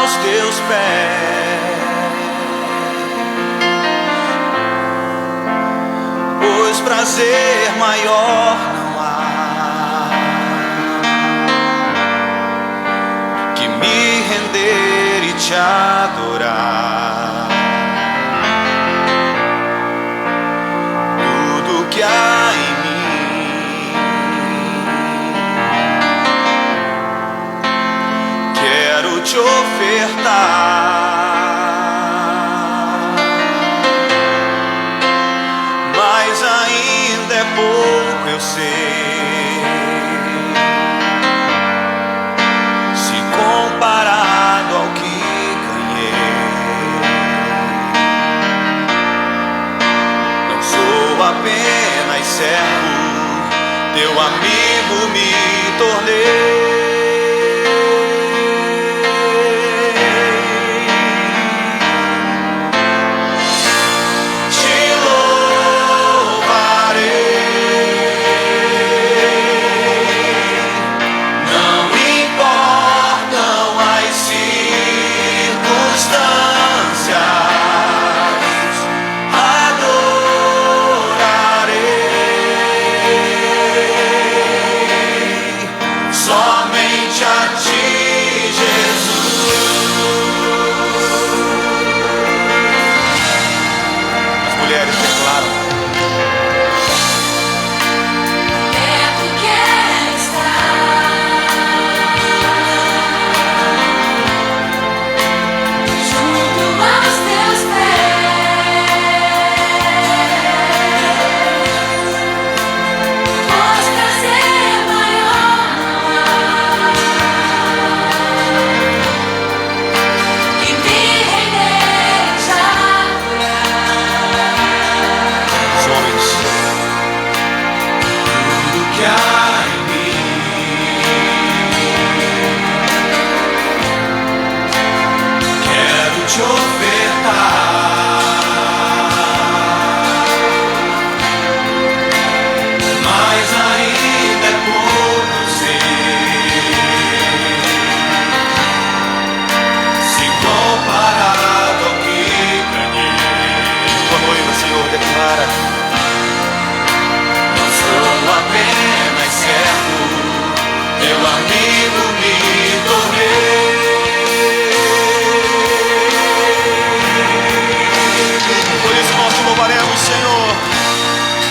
aos teus pés, pois prazer maior não há que me render e te adorar. Tudo que há em mim quero te ofertar, mas ainda é pouco, eu sei, se comparado ao que ganhei. Não sou apenas servo, teu amigo me tornei. Não sou apenas servo, teu amigo me tornei. Por isso nós te louvaremos, Senhor.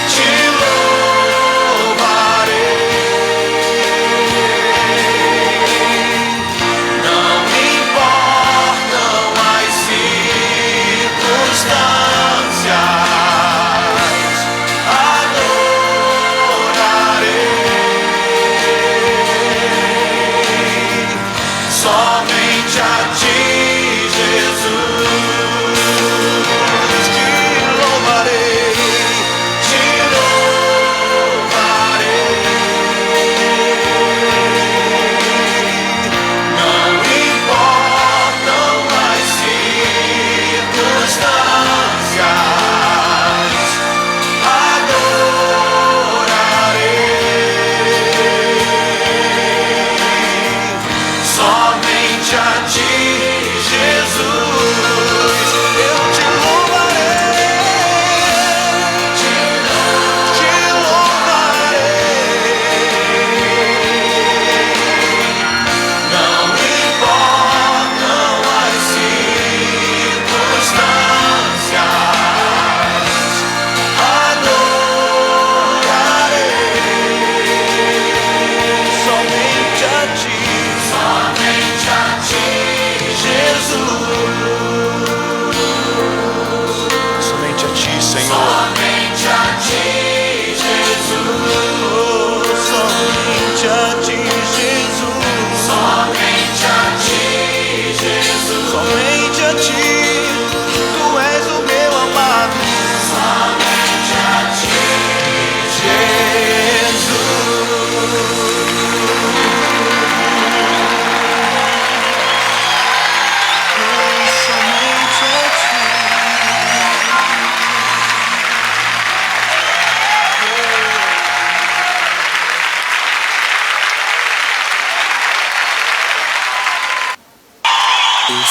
Te louvarei. Não importam as circunstâncias, somente a ti, Jesus, te louvarei, te louvarei. Não importam as circunstâncias, adorarei somente a ti, Jesus.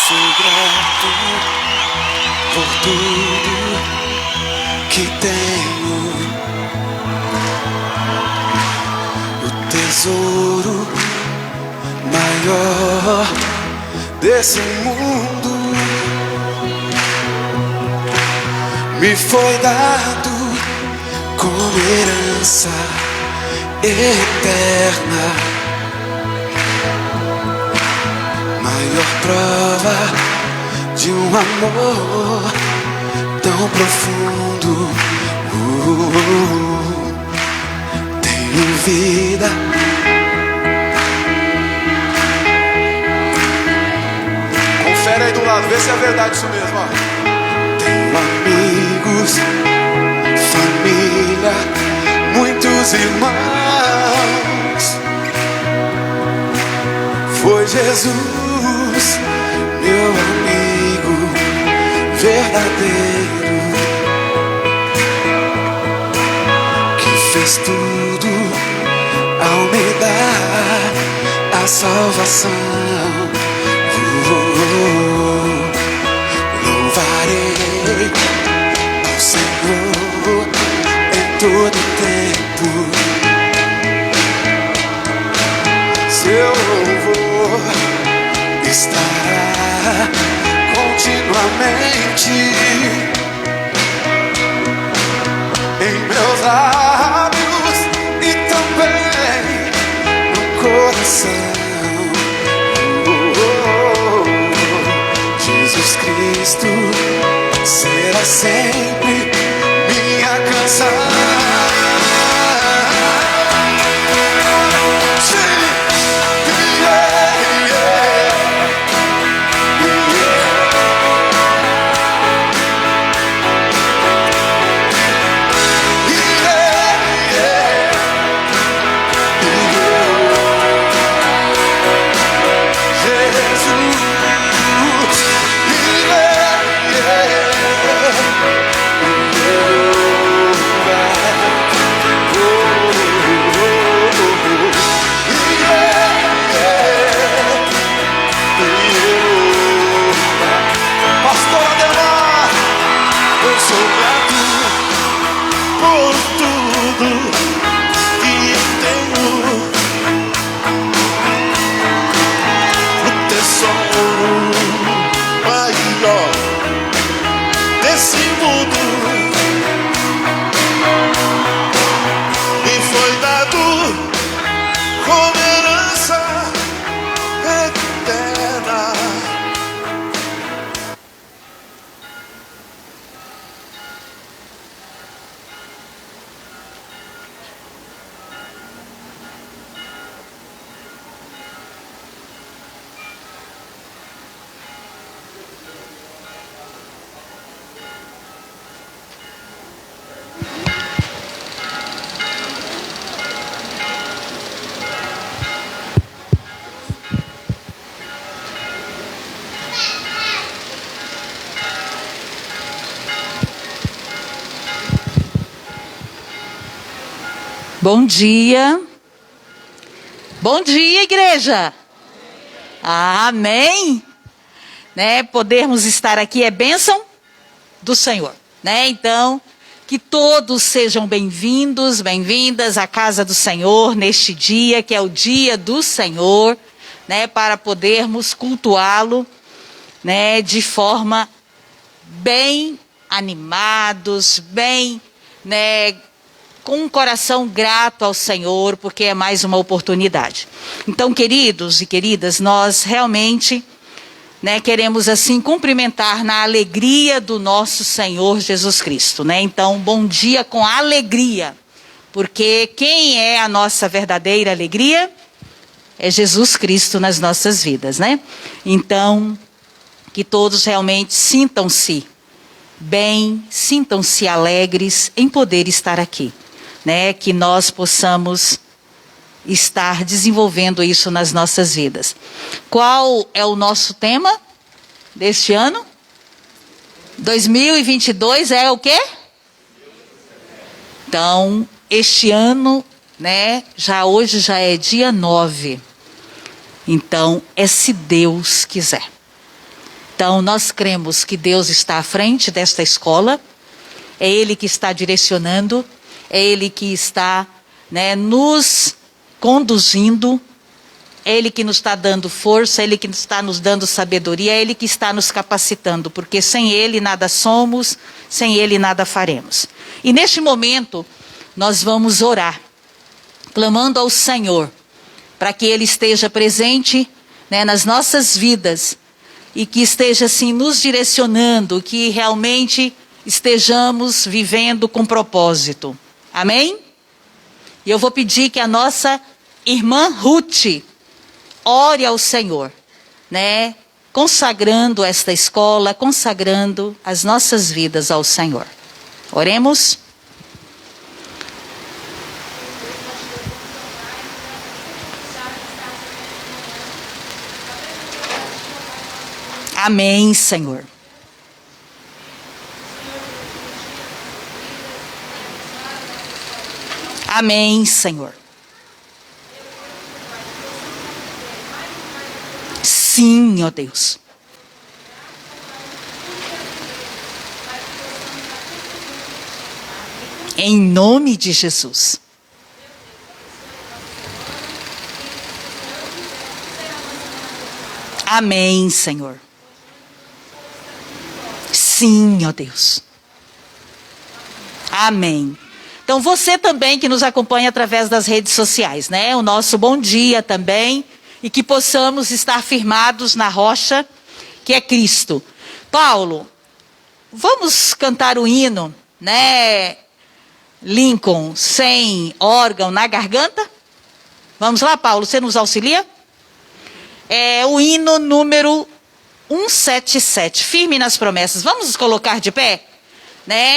sou grato por tudo que tenho. O tesouro maior desse mundo me foi dado como herança eterna. Maior prova de um amor tão profundo. Tenho vida. Confere aí do lado, vê se é verdade isso mesmo, ó. Tenho amigos, família, muitos irmãos. Foi Jesus, meu amigo verdadeiro, que fez tudo ao me dar a salvação. Louvarei ao Senhor em todo tempo. Seu louvor estará continuamente em meus lábios e também no coração. Jesus Cristo será sempre minha canção. Bom dia. Bom dia, igreja. Amém. Né, podermos estar aqui é bênção do Senhor, né? Então, que todos sejam bem-vindos, bem-vindas à casa do Senhor neste dia, que é o dia do Senhor, né, para podermos cultuá-lo, né, de forma bem animados, bem, né, com um coração grato ao Senhor, porque é mais uma oportunidade. Então, queridos e queridas, nós realmente, né, queremos assim cumprimentar na alegria do nosso Senhor Jesus Cristo, né? Então, bom dia com alegria, porque quem é a nossa verdadeira alegria? É Jesus Cristo nas nossas vidas, né? Então, que todos realmente sintam-se bem, sintam-se alegres em poder estar aqui, né? Que nós possamos estar desenvolvendo isso nas nossas vidas. Qual é o nosso tema deste ano? 2022 é o quê? Então, este ano, né, hoje já é dia 9. Então, é se Deus quiser. Então, nós cremos que Deus está à frente desta escola, é Ele que está direcionando, é Ele que está, nos conduzindo, é Ele que nos está dando força, é Ele que está nos dando sabedoria, é Ele que está nos capacitando, porque sem Ele nada somos, sem Ele nada faremos. E neste momento, nós vamos orar, clamando ao Senhor, para que Ele esteja presente, nas nossas vidas, e que esteja assim nos direcionando, que realmente estejamos vivendo com propósito. Amém? E eu vou pedir que a nossa irmã Ruth ore ao Senhor, consagrando esta escola, consagrando as nossas vidas ao Senhor. Oremos. Amém, Senhor. Amém, Senhor. Sim, ó Deus. Em nome de Jesus. Amém, Senhor. Sim, ó Deus. Amém. Então você também que nos acompanha através das redes sociais, o nosso bom dia também, e que possamos estar firmados na rocha que é Cristo. Paulo, vamos cantar o hino, Lincoln, sem órgão na garganta? Vamos lá, Paulo, você nos auxilia? É o hino número 177, firme nas promessas. Vamos nos colocar de pé?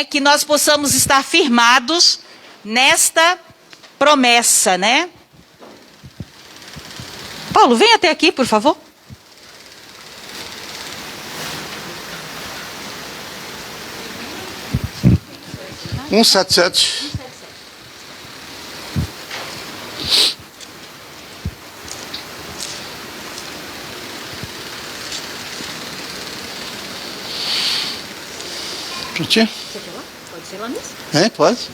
Que nós possamos estar firmados nesta promessa, Paulo, vem até aqui, por favor. Um 177. Prontinho? Você quer lá? Pode ser lá mesmo? Pode.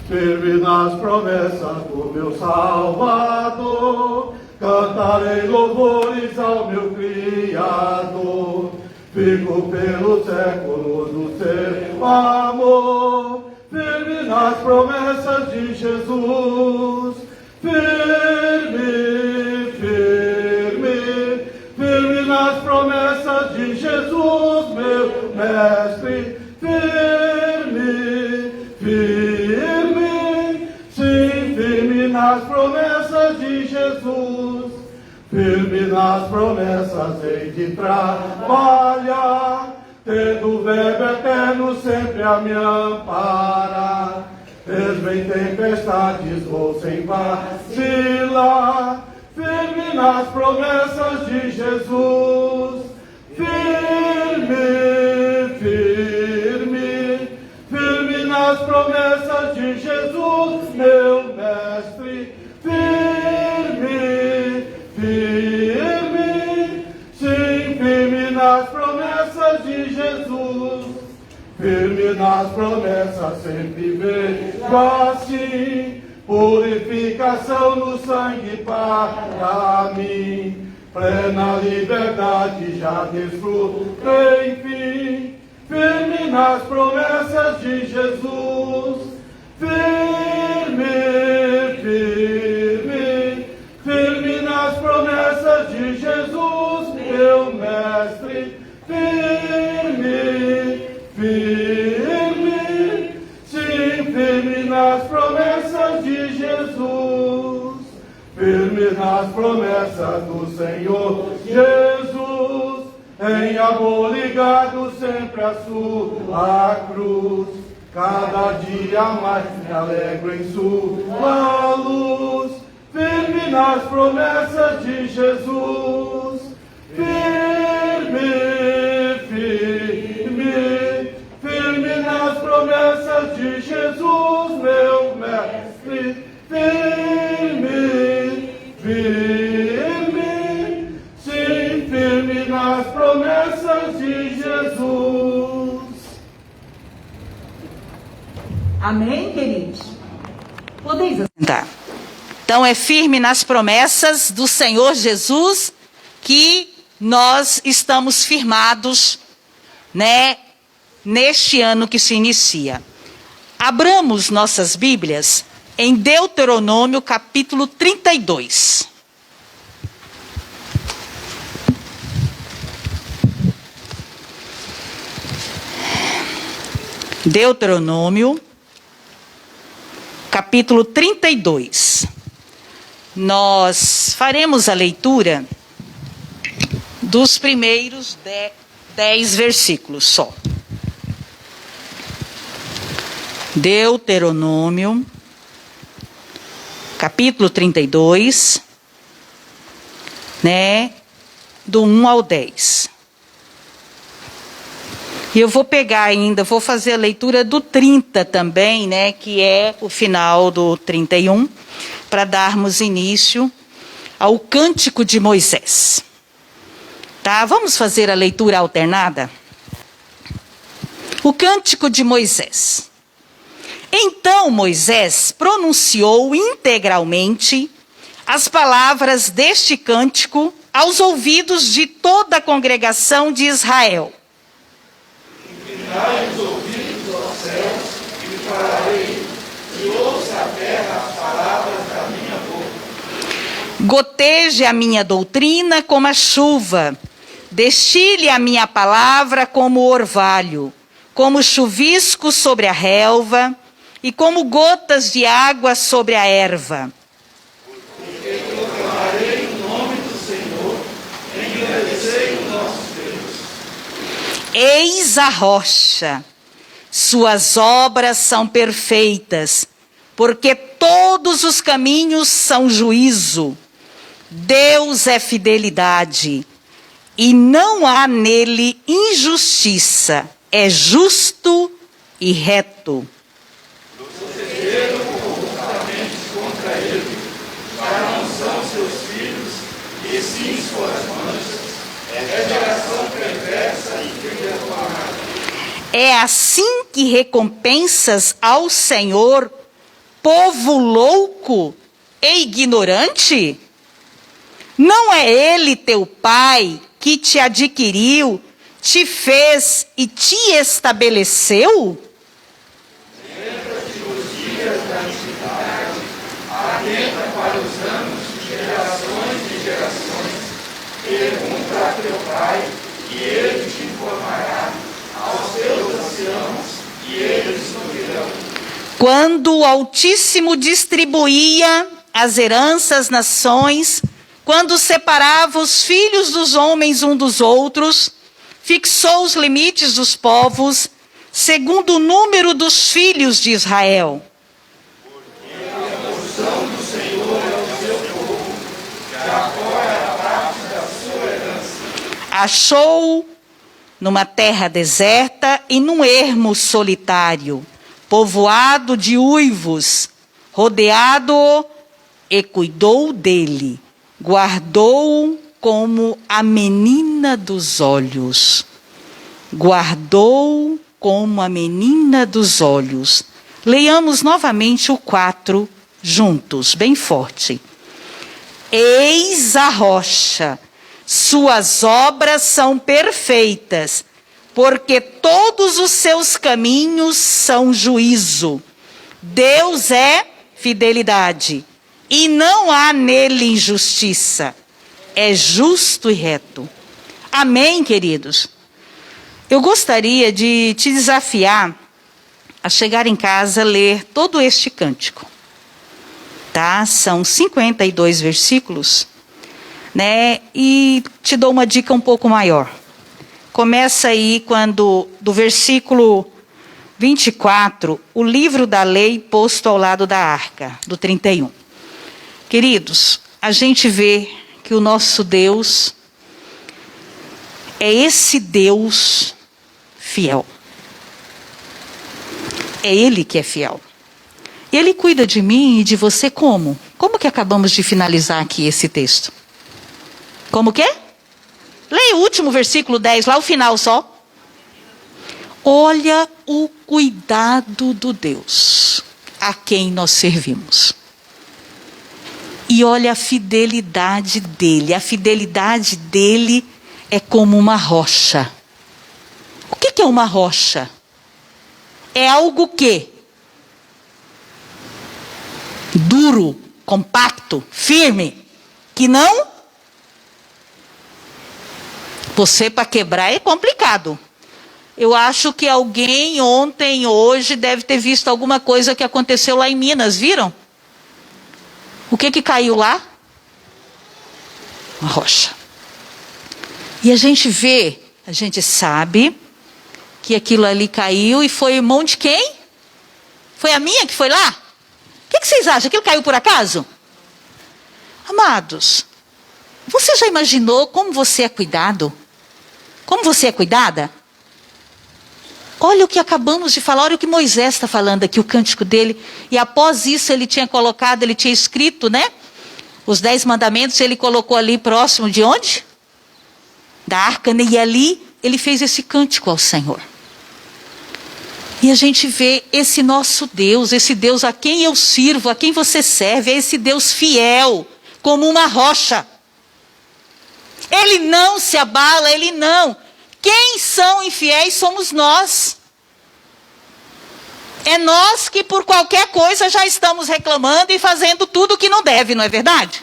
Firme nas promessas do meu Salvador, cantarei louvores ao meu Criador. Fico pelos séculos no seu amor, firme nas promessas de Jesus. Firme, firme, firme nas promessas de Jesus, meu Mestre. Firme, firme, sim, firme nas promessas de Jesus. Firme nas promessas hei de trabalhar, tendo o verbo eterno sempre a me amparar. Mesmo em tempestades vou sem vacilar, firme nas promessas de Jesus. Firme, firme, firme nas promessas de Jesus, meu Mestre. Firme, firme, sim, firme nas promessas de Jesus. Firme nas promessas sempre vejo assim, purificação no sangue para mim. Plena liberdade já desfruto, enfim. Firme nas promessas de Jesus. Firme, firme, firme nas promessas de Jesus, meu Mestre. Firme, firme, sim, firme nas promessas de Jesus. Firme nas promessas do Senhor Jesus, em amor ligado sempre à sua cruz. Cada dia mais me alegro em sua luz. Firme nas promessas de Jesus. Firme, firme, firme nas promessas de Jesus, meu Mestre. Firme, firme, sim, Amém, queridos? Podeis assentar. Então é firme nas promessas do Senhor Jesus que nós estamos firmados, né, neste ano que se inicia. Abramos nossas Bíblias em Deuteronômio capítulo 32. Deuteronômio capítulo 32. Nós faremos a leitura dos primeiros 10 versículos só. Deuteronômio, capítulo 32, né, do 1 ao 10. E eu vou pegar ainda, vou fazer a leitura do 30 também, né, que é o final do 31, para darmos início ao Cântico de Moisés. Tá? Vamos fazer a leitura alternada? O Cântico de Moisés. Então Moisés pronunciou integralmente as palavras deste cântico aos ouvidos de toda a congregação de Israel. Inclinai os ouvidos aos céus e falarei, e ouça a terra as palavras da minha boca. Goteje a minha doutrina como a chuva, destile a minha palavra como o orvalho, como chuvisco sobre a relva e como gotas de água sobre a erva. Porque proclamarei o nome do Senhor, engrandecei o nosso Deus. Eis a rocha, suas obras são perfeitas, porque todos os caminhos são juízo. Deus é fidelidade, e não há nele injustiça, é justo e reto. Procederam corruptamente contra ele, já não são seus filhos, e sim suas manchas. É geração perversa e reclamada. É assim que recompensas ao Senhor, povo louco e ignorante? Não é ele teu pai que te adquiriu, te fez e te estabeleceu? Lembra-te dos dias da antiguidade, atenta para os anos de gerações. Pergunta a teu pai, e ele te informará, aos teus anciãos, e eles te dirão. Quando o Altíssimo distribuía as heranças às nações, quando separava os filhos dos homens um dos outros, fixou os limites dos povos, segundo o número dos filhos de Israel. Porque a porção do Senhor é o seu povo, Jacó é a parte da sua herança. Achou numa terra deserta e num ermo solitário, povoado de uivos, rodeado-o e cuidou dele, guardou-o como a menina dos olhos. Guardou-o como a menina dos olhos. Leiamos novamente o 4 juntos, bem forte. Eis a rocha, suas obras são perfeitas, porque todos os seus caminhos são juízo. Deus é fidelidade, e não há nele injustiça. É justo e reto. Amém, queridos? Eu gostaria de te desafiar a chegar em casa, ler todo este cântico. Tá? São 52 versículos, né? E te dou uma dica um pouco maior. Começa aí do versículo 24, o livro da lei posto ao lado da arca, do 31. Queridos, a gente vê que o nosso Deus é esse Deus fiel. É Ele que é fiel. E Ele cuida de mim e de você como? Como que acabamos de finalizar aqui esse texto? Como que é? Leia o último versículo 10, lá o final só. Olha o cuidado do Deus a quem nós servimos. E olha a fidelidade dele. A fidelidade dele é como uma rocha. O que é uma rocha? É algo que? Duro, compacto, firme, que não? Você para quebrar é complicado. Eu acho que alguém ontem, hoje, deve ter visto alguma coisa que aconteceu lá em Minas, viram? O que caiu lá? Uma rocha. E a gente vê, a gente sabe que aquilo ali caiu e foi mão de quem? Foi a minha que foi lá? O que vocês acham? Aquilo caiu por acaso? Amados, você já imaginou como você é cuidado? Como você é cuidada? Olha o que acabamos de falar, olha o que Moisés está falando aqui, o cântico dele. E após isso ele tinha colocado, ele tinha escrito, né? Os 10 mandamentos ele colocou ali próximo de onde? Da arca, né? E ali ele fez esse cântico ao Senhor. E a gente vê esse nosso Deus, esse Deus a quem eu sirvo, a quem você serve, é esse Deus fiel, como uma rocha. Ele não se abala, ele não. Quem são infiéis somos nós. É nós que por qualquer coisa já estamos reclamando e fazendo tudo o que não deve, não é verdade?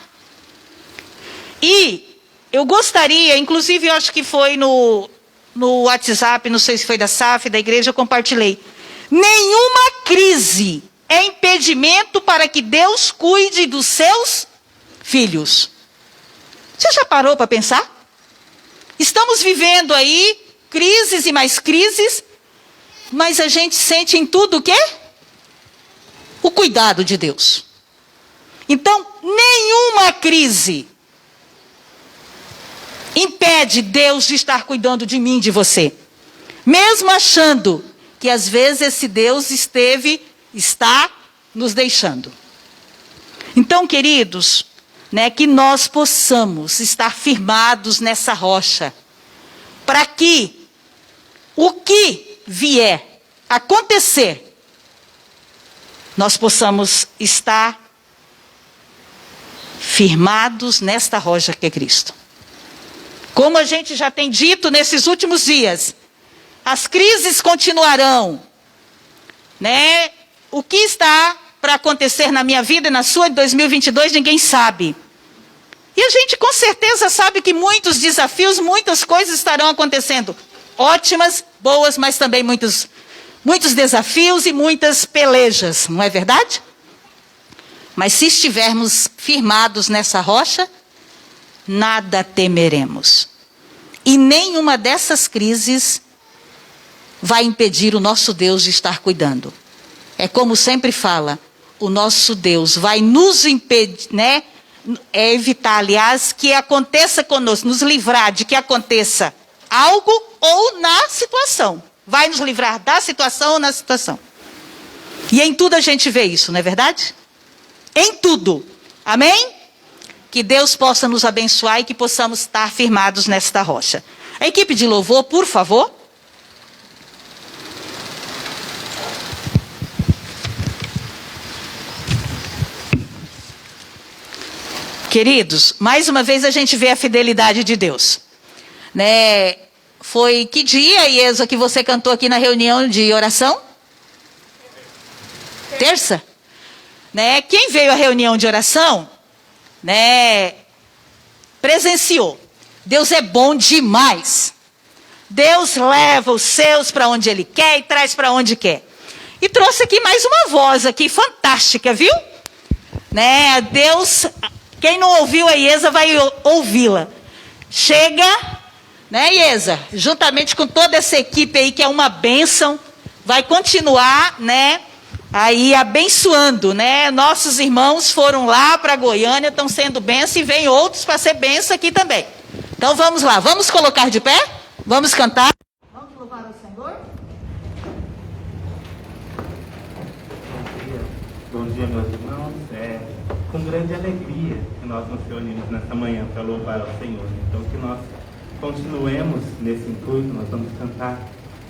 E eu gostaria, inclusive eu acho que foi no WhatsApp, não sei se foi da SAF, da igreja, eu compartilhei. Nenhuma crise é impedimento para que Deus cuide dos seus filhos. Você já parou para pensar? Estamos vivendo aí crises e mais crises, mas a gente sente em tudo o quê? O cuidado de Deus. Então, nenhuma crise impede Deus de estar cuidando de mim, de você. Mesmo achando que às vezes esse Deus está nos deixando. Então, queridos, né, que nós possamos estar firmados nessa rocha, para que o que vier acontecer, nós possamos estar firmados nesta rocha que é Cristo. Como a gente já tem dito nesses últimos dias, as crises continuarão, né? O que está para acontecer na minha vida e na sua em 2022, ninguém sabe. E a gente com certeza sabe que muitos desafios, muitas coisas estarão acontecendo. Ótimas, boas, mas também muitos desafios e muitas pelejas, não é verdade? Mas se estivermos firmados nessa rocha, nada temeremos. E nenhuma dessas crises vai impedir o nosso Deus de estar cuidando. É como sempre fala, o nosso Deus vai nos impedir, né? Evitar, aliás, que aconteça conosco, nos livrar de que aconteça algo ou na situação. Vai nos livrar da situação ou na situação. E em tudo a gente vê isso, não é verdade? Em tudo. Amém? Que Deus possa nos abençoar e que possamos estar firmados nesta rocha. A equipe de louvor, por favor. Queridos, mais uma vez a gente vê a fidelidade de Deus. Né? Foi que dia, Iesa, que você cantou aqui na reunião de oração? Terça? Né? Quem veio à reunião de oração, né, presenciou. Deus é bom demais. Deus leva os seus para onde Ele quer e traz para onde quer. E trouxe aqui mais uma voz aqui fantástica, viu? Né? Deus... Quem não ouviu a Iesa vai ouvi-la. Chega, né, Iesa? Juntamente com toda essa equipe aí, que é uma bênção, vai continuar, né, aí abençoando, né? Nossos irmãos foram lá para Goiânia, estão sendo bênção, e vem outros para ser bênção aqui também. Então vamos lá, vamos colocar de pé? Vamos cantar? Vamos louvar ao Senhor? Bom dia, meus irmãos. Com grande alegria que nós nos reunimos nessa manhã para louvar ao Senhor. Então, que nós continuemos nesse intuito, nós vamos cantar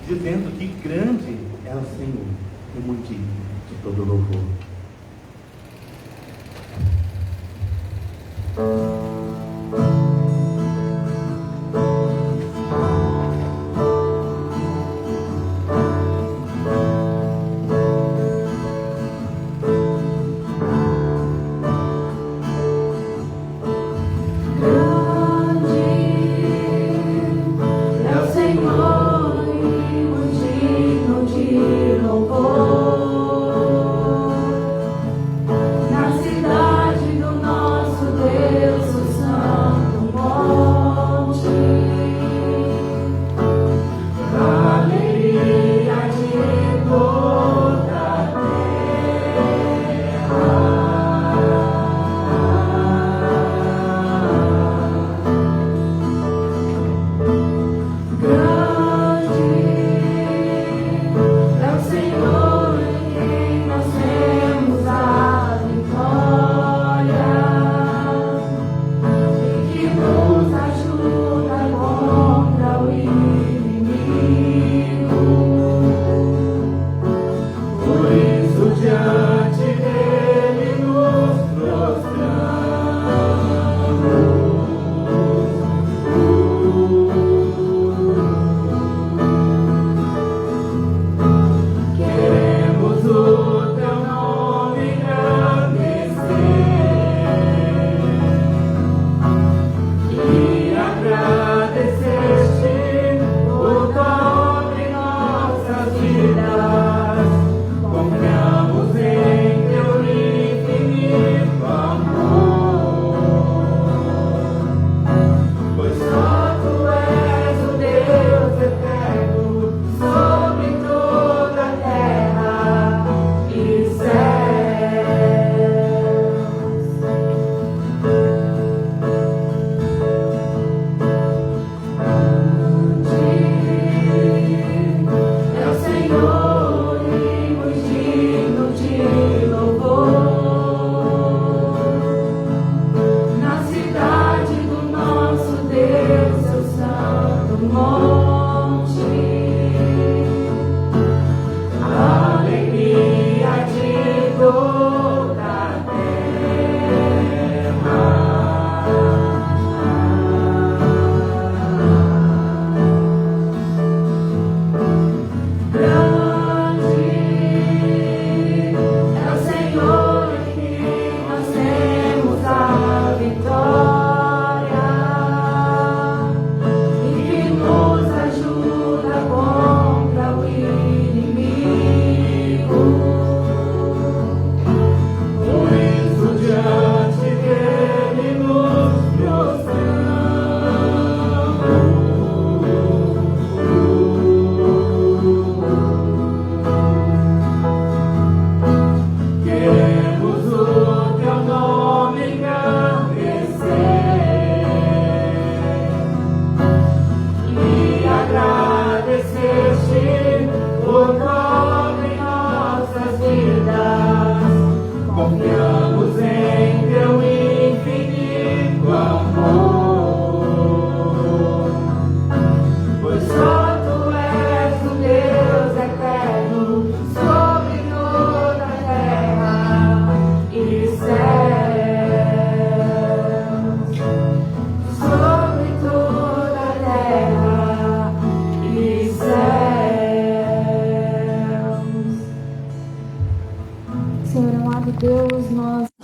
dizendo que grande é o Senhor e muito digno de todo louvor.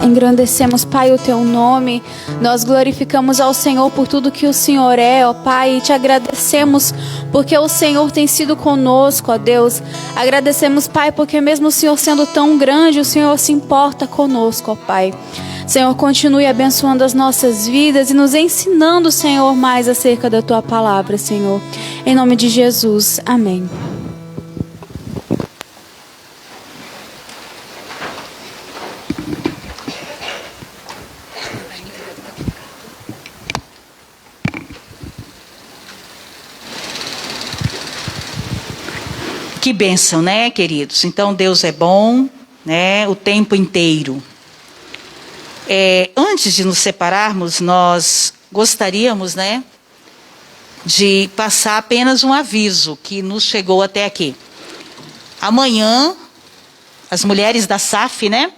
Engrandecemos, Pai, o Teu nome. Nós glorificamos ao Senhor por tudo que o Senhor é, ó Pai. E te agradecemos porque o Senhor tem sido conosco, ó Deus. Agradecemos, Pai, porque mesmo o Senhor sendo tão grande, o Senhor se importa conosco, ó Pai. Senhor, continue abençoando as nossas vidas e nos ensinando, Senhor, mais acerca da Tua palavra, Senhor. Em nome de Jesus. Amém. Que bênção, né, queridos? Então, Deus é bom, né, o tempo inteiro. Antes de nos separarmos, nós gostaríamos, né, de passar apenas um aviso que nos chegou até aqui. Amanhã, as mulheres da SAF, né,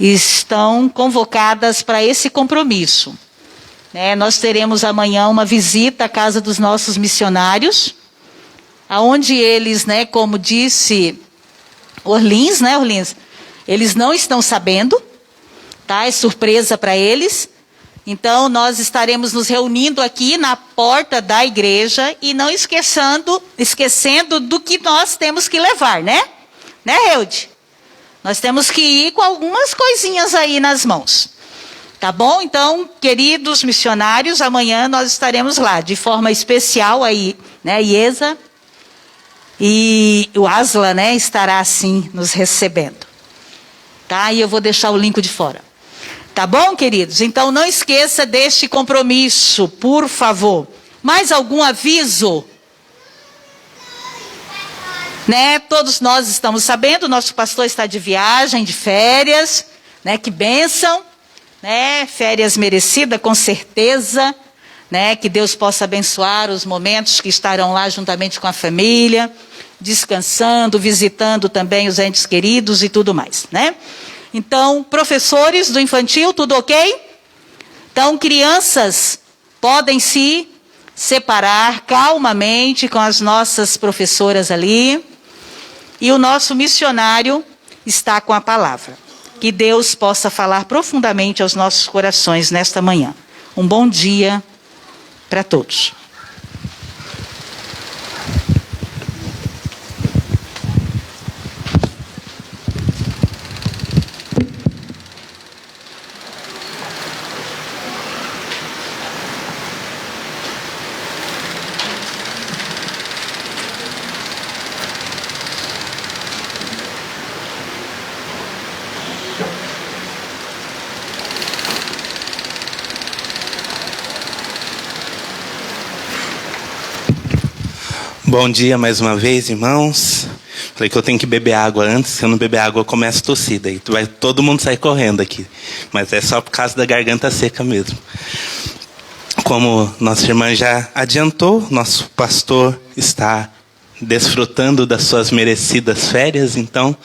estão convocadas para esse compromisso. Nós teremos amanhã uma visita à casa dos nossos missionários, aonde eles, como disse Orlins, Orlins, eles não estão sabendo, tá? É surpresa para eles. Então, nós estaremos nos reunindo aqui na porta da igreja e não esquecendo do que nós temos que levar, né? Né, Eude? Nós temos que ir com algumas coisinhas aí nas mãos. Tá bom? Então, queridos missionários, amanhã nós estaremos lá, de forma especial aí, né, Iesa? E o Asla, estará assim nos recebendo. Tá? E eu vou deixar o link de fora. Tá bom, queridos? Então, não esqueça deste compromisso, por favor. Mais algum aviso? Todos nós estamos sabendo, nosso pastor está de viagem, de férias, que bênção, férias merecidas, com certeza, que Deus possa abençoar os momentos que estarão lá juntamente com a família, descansando, visitando também os entes queridos e tudo mais, Então, professores do infantil, tudo ok? Então, crianças podem se separar calmamente com as nossas professoras ali. E o nosso missionário está com a palavra. Que Deus possa falar profundamente aos nossos corações nesta manhã. Um bom dia para todos. Bom dia mais uma vez, irmãos. Falei que eu tenho que beber água antes. Se eu não beber água, eu começo a tossir. Daí todo mundo sai correndo aqui. Mas é só por causa da garganta seca mesmo. Como nossa irmã já adiantou, nosso pastor está desfrutando das suas merecidas férias. Então,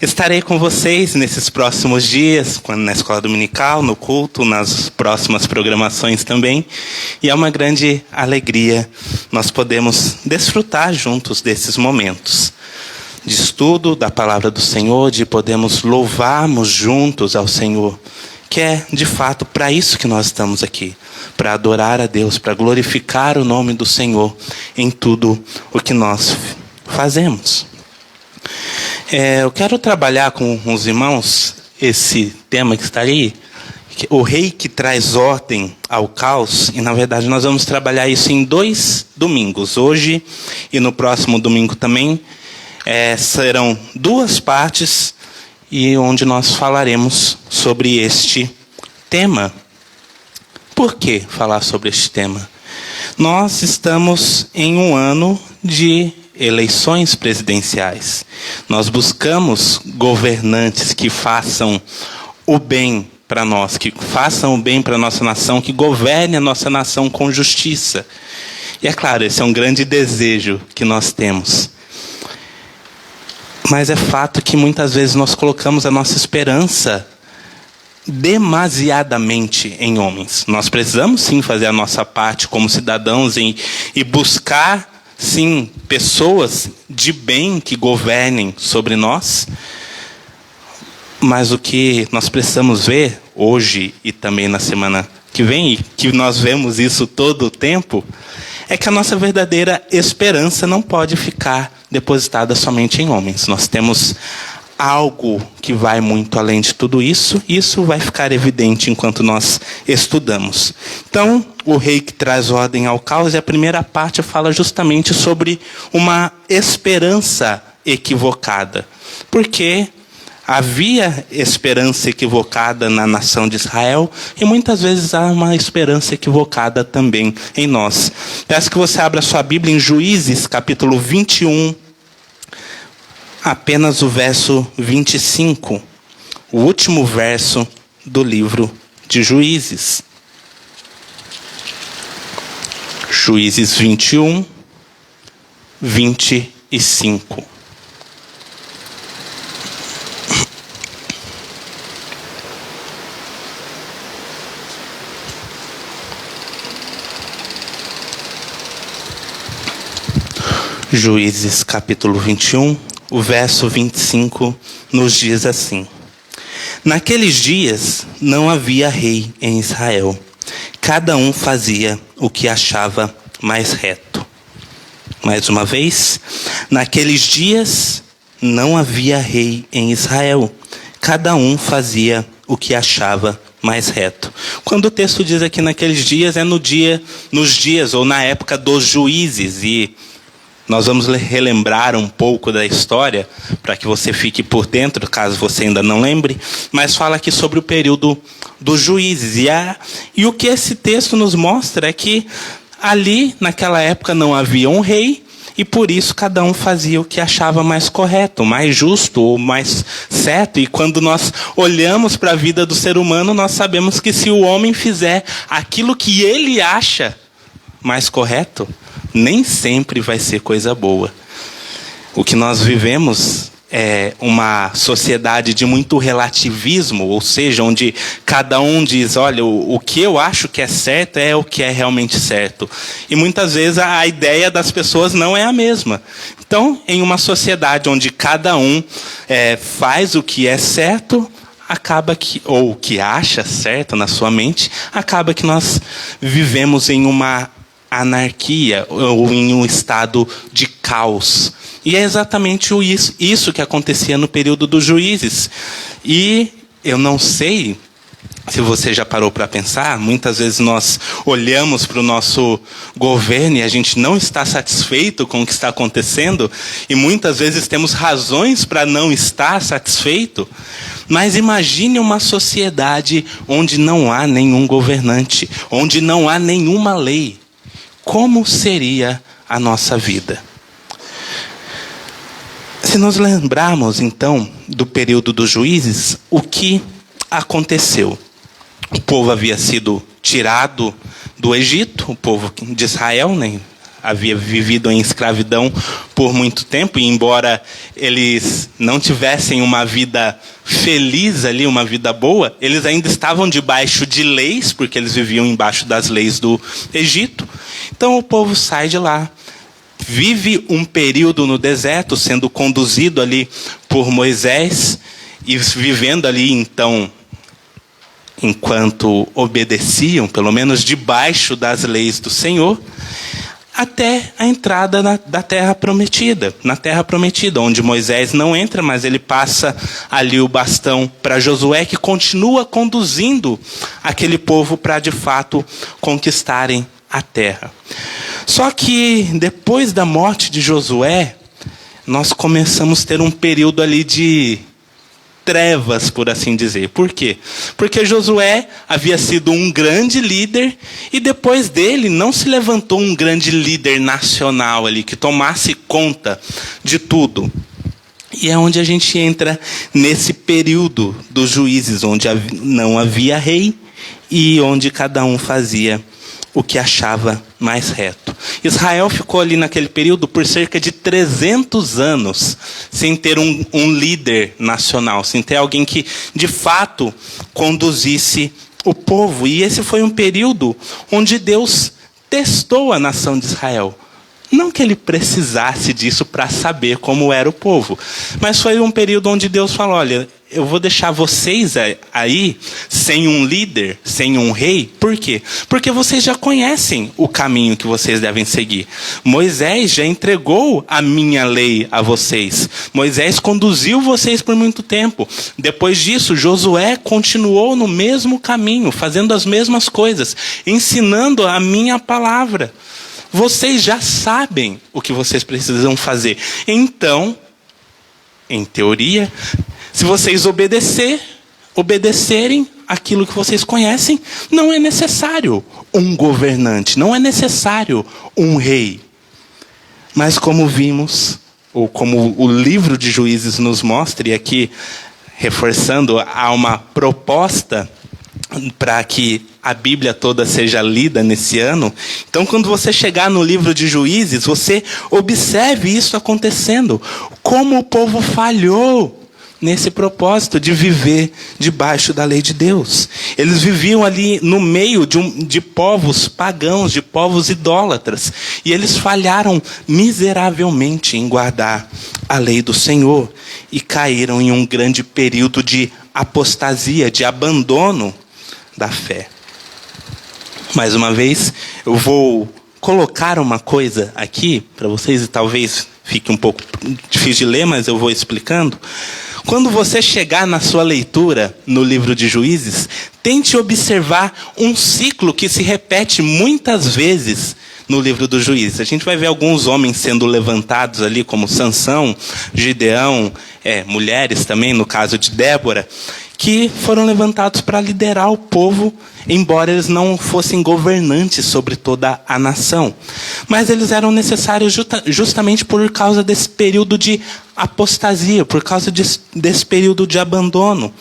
estarei com vocês nesses próximos dias, na escola dominical, no culto, nas próximas programações também. E é uma grande alegria nós podemos desfrutar juntos desses momentos de estudo da palavra do Senhor, de podermos louvarmos juntos ao Senhor, que é de fato para isso que nós estamos aqui, para adorar a Deus, para glorificar o nome do Senhor em tudo o que nós fazemos. Eu quero trabalhar com os irmãos esse tema que está aí, o rei que traz ordem ao caos, e na verdade nós vamos trabalhar isso em 2 domingos, hoje e no próximo domingo também. Serão 2 partes, e onde nós falaremos sobre este tema. Por que falar sobre este tema? Nós estamos em um ano de eleições presidenciais. Nós buscamos governantes que façam o bem para nós, que façam o bem para a nossa nação, que governem a nossa nação com justiça. E é claro, esse é um grande desejo que nós temos. Mas é fato que muitas vezes nós colocamos a nossa esperança demasiadamente em homens. Nós precisamos sim fazer a nossa parte como cidadãos e buscar sim pessoas de bem que governem sobre nós. Mas o que nós precisamos ver hoje e também na semana que vem, e que nós vemos isso todo o tempo, é que a nossa verdadeira esperança não pode ficar depositada somente em homens. Nós temos algo que vai muito além de tudo isso, e isso vai ficar evidente enquanto nós estudamos. Então, o rei que traz ordem ao caos, e a primeira parte fala justamente sobre uma esperança equivocada. Porque havia esperança equivocada na nação de Israel, e muitas vezes há uma esperança equivocada também em nós. Peço que você abra sua Bíblia em Juízes, capítulo 21, apenas o verso 25, o último verso do livro de Juízes. Juízes 21, 25. Juízes capítulo 21, o verso 25 nos diz assim: Naqueles dias não havia rei em Israel. Cada um fazia o que achava mais reto. Mais uma vez, naqueles dias não havia rei em Israel. Cada um fazia o que achava mais reto. Quando o texto diz aqui naqueles dias, é nos dias ou na época dos juízes. E nós vamos relembrar um pouco da história, para que você fique por dentro, caso você ainda não lembre, mas fala aqui sobre o período dos juízes. E o que esse texto nos mostra é que ali, naquela época, não havia um rei, e por isso cada um fazia o que achava mais correto, mais justo ou mais certo. E quando nós olhamos para a vida do ser humano, nós sabemos que se o homem fizer aquilo que ele acha mais correto, nem sempre vai ser coisa boa. O que nós vivemos é uma sociedade de muito relativismo, ou seja, onde cada um diz, olha, o que eu acho que é certo é o que é realmente certo. E muitas vezes a ideia das pessoas não é a mesma. Então, em uma sociedade onde cada um faz o que é certo, acaba que, ou o que acha certo na sua mente, acaba que nós vivemos em uma anarquia ou em um estado de caos. E é exatamente isso que acontecia no período dos juízes. E eu não sei se você já parou para pensar, muitas vezes nós olhamos para o nosso governo e a gente não está satisfeito com o que está acontecendo, e muitas vezes temos razões para não estar satisfeito. Mas imagine uma sociedade onde não há nenhum governante, onde não há nenhuma lei. Como seria a nossa vida? Se nos lembrarmos, então, do período dos juízes, o que aconteceu? O povo havia sido tirado do Egito, o povo de Israel, né? Havia vivido em escravidão por muito tempo, e embora eles não tivessem uma vida feliz ali, uma vida boa, eles ainda estavam debaixo de leis, porque eles viviam embaixo das leis do Egito. Então o povo sai de lá, vive um período no deserto, sendo conduzido ali por Moisés, e vivendo ali então, enquanto obedeciam, pelo menos debaixo das leis do Senhor, até a entrada da terra prometida, na terra prometida, onde Moisés não entra, mas ele passa ali o bastão para Josué, que continua conduzindo aquele povo para de fato conquistarem a terra. Só que depois da morte de Josué, nós começamos a ter um período ali de trevas, por assim dizer. Por quê? Porque Josué havia sido um grande líder, e depois dele não se levantou um grande líder nacional ali, que tomasse conta de tudo. E é onde a gente entra nesse período dos juízes, onde não havia rei e onde cada um fazia o que achava mais reto. Israel ficou ali naquele período por cerca de 300 anos sem ter um líder nacional, sem ter alguém que de fato conduzisse o povo. E esse foi um período onde Deus testou a nação de Israel. Não que ele precisasse disso para saber como era o povo, mas foi um período onde Deus falou, olha, eu vou deixar vocês aí sem um líder, sem um rei. Por quê? Porque vocês já conhecem o caminho que vocês devem seguir. Moisés já entregou a minha lei a vocês. Moisés conduziu vocês por muito tempo. Depois disso, Josué continuou no mesmo caminho, fazendo as mesmas coisas, ensinando a minha palavra. Vocês já sabem o que vocês precisam fazer. Então, em teoria, se vocês obedecerem aquilo que vocês conhecem, não é necessário um governante, não é necessário um rei. Mas como vimos, ou como o livro de Juízes nos mostra, e aqui reforçando, há uma proposta para que a Bíblia toda seja lida nesse ano. Então, quando você chegar no livro de Juízes, você observe isso acontecendo. Como o povo falhou nesse propósito de viver debaixo da lei de Deus. Eles viviam ali no meio de povos pagãos, de povos idólatras. E eles falharam miseravelmente em guardar a lei do Senhor. E caíram em um grande período de apostasia, de abandono da fé. Mais uma vez, eu vou colocar uma coisa aqui para vocês, e talvez fique um pouco difícil de ler, mas eu vou explicando. Quando você chegar na sua leitura no livro de Juízes, tente observar um ciclo que se repete muitas vezes no livro dos Juízes. A gente vai ver alguns homens sendo levantados ali, como Sansão, Gideão, mulheres também, no caso de Débora, que foram levantados para liderar o povo, embora eles não fossem governantes sobre toda a nação. Mas eles eram necessários justamente por causa desse período de apostasia, por causa desse período de abandono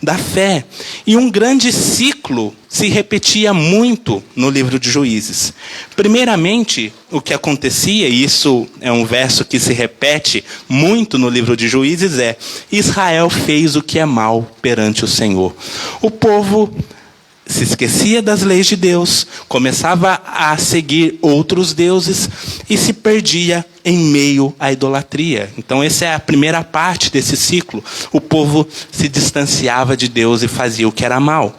da fé. E um grande ciclo se repetia muito no livro de Juízes. Primeiramente, o que acontecia, e isso é um verso que se repete muito no livro de Juízes, é: Israel fez o que é mal perante o Senhor. O povo se esquecia das leis de Deus, começava a seguir outros deuses e se perdia em meio à idolatria. Então essa é a primeira parte desse ciclo. O povo se distanciava de Deus e fazia o que era mal.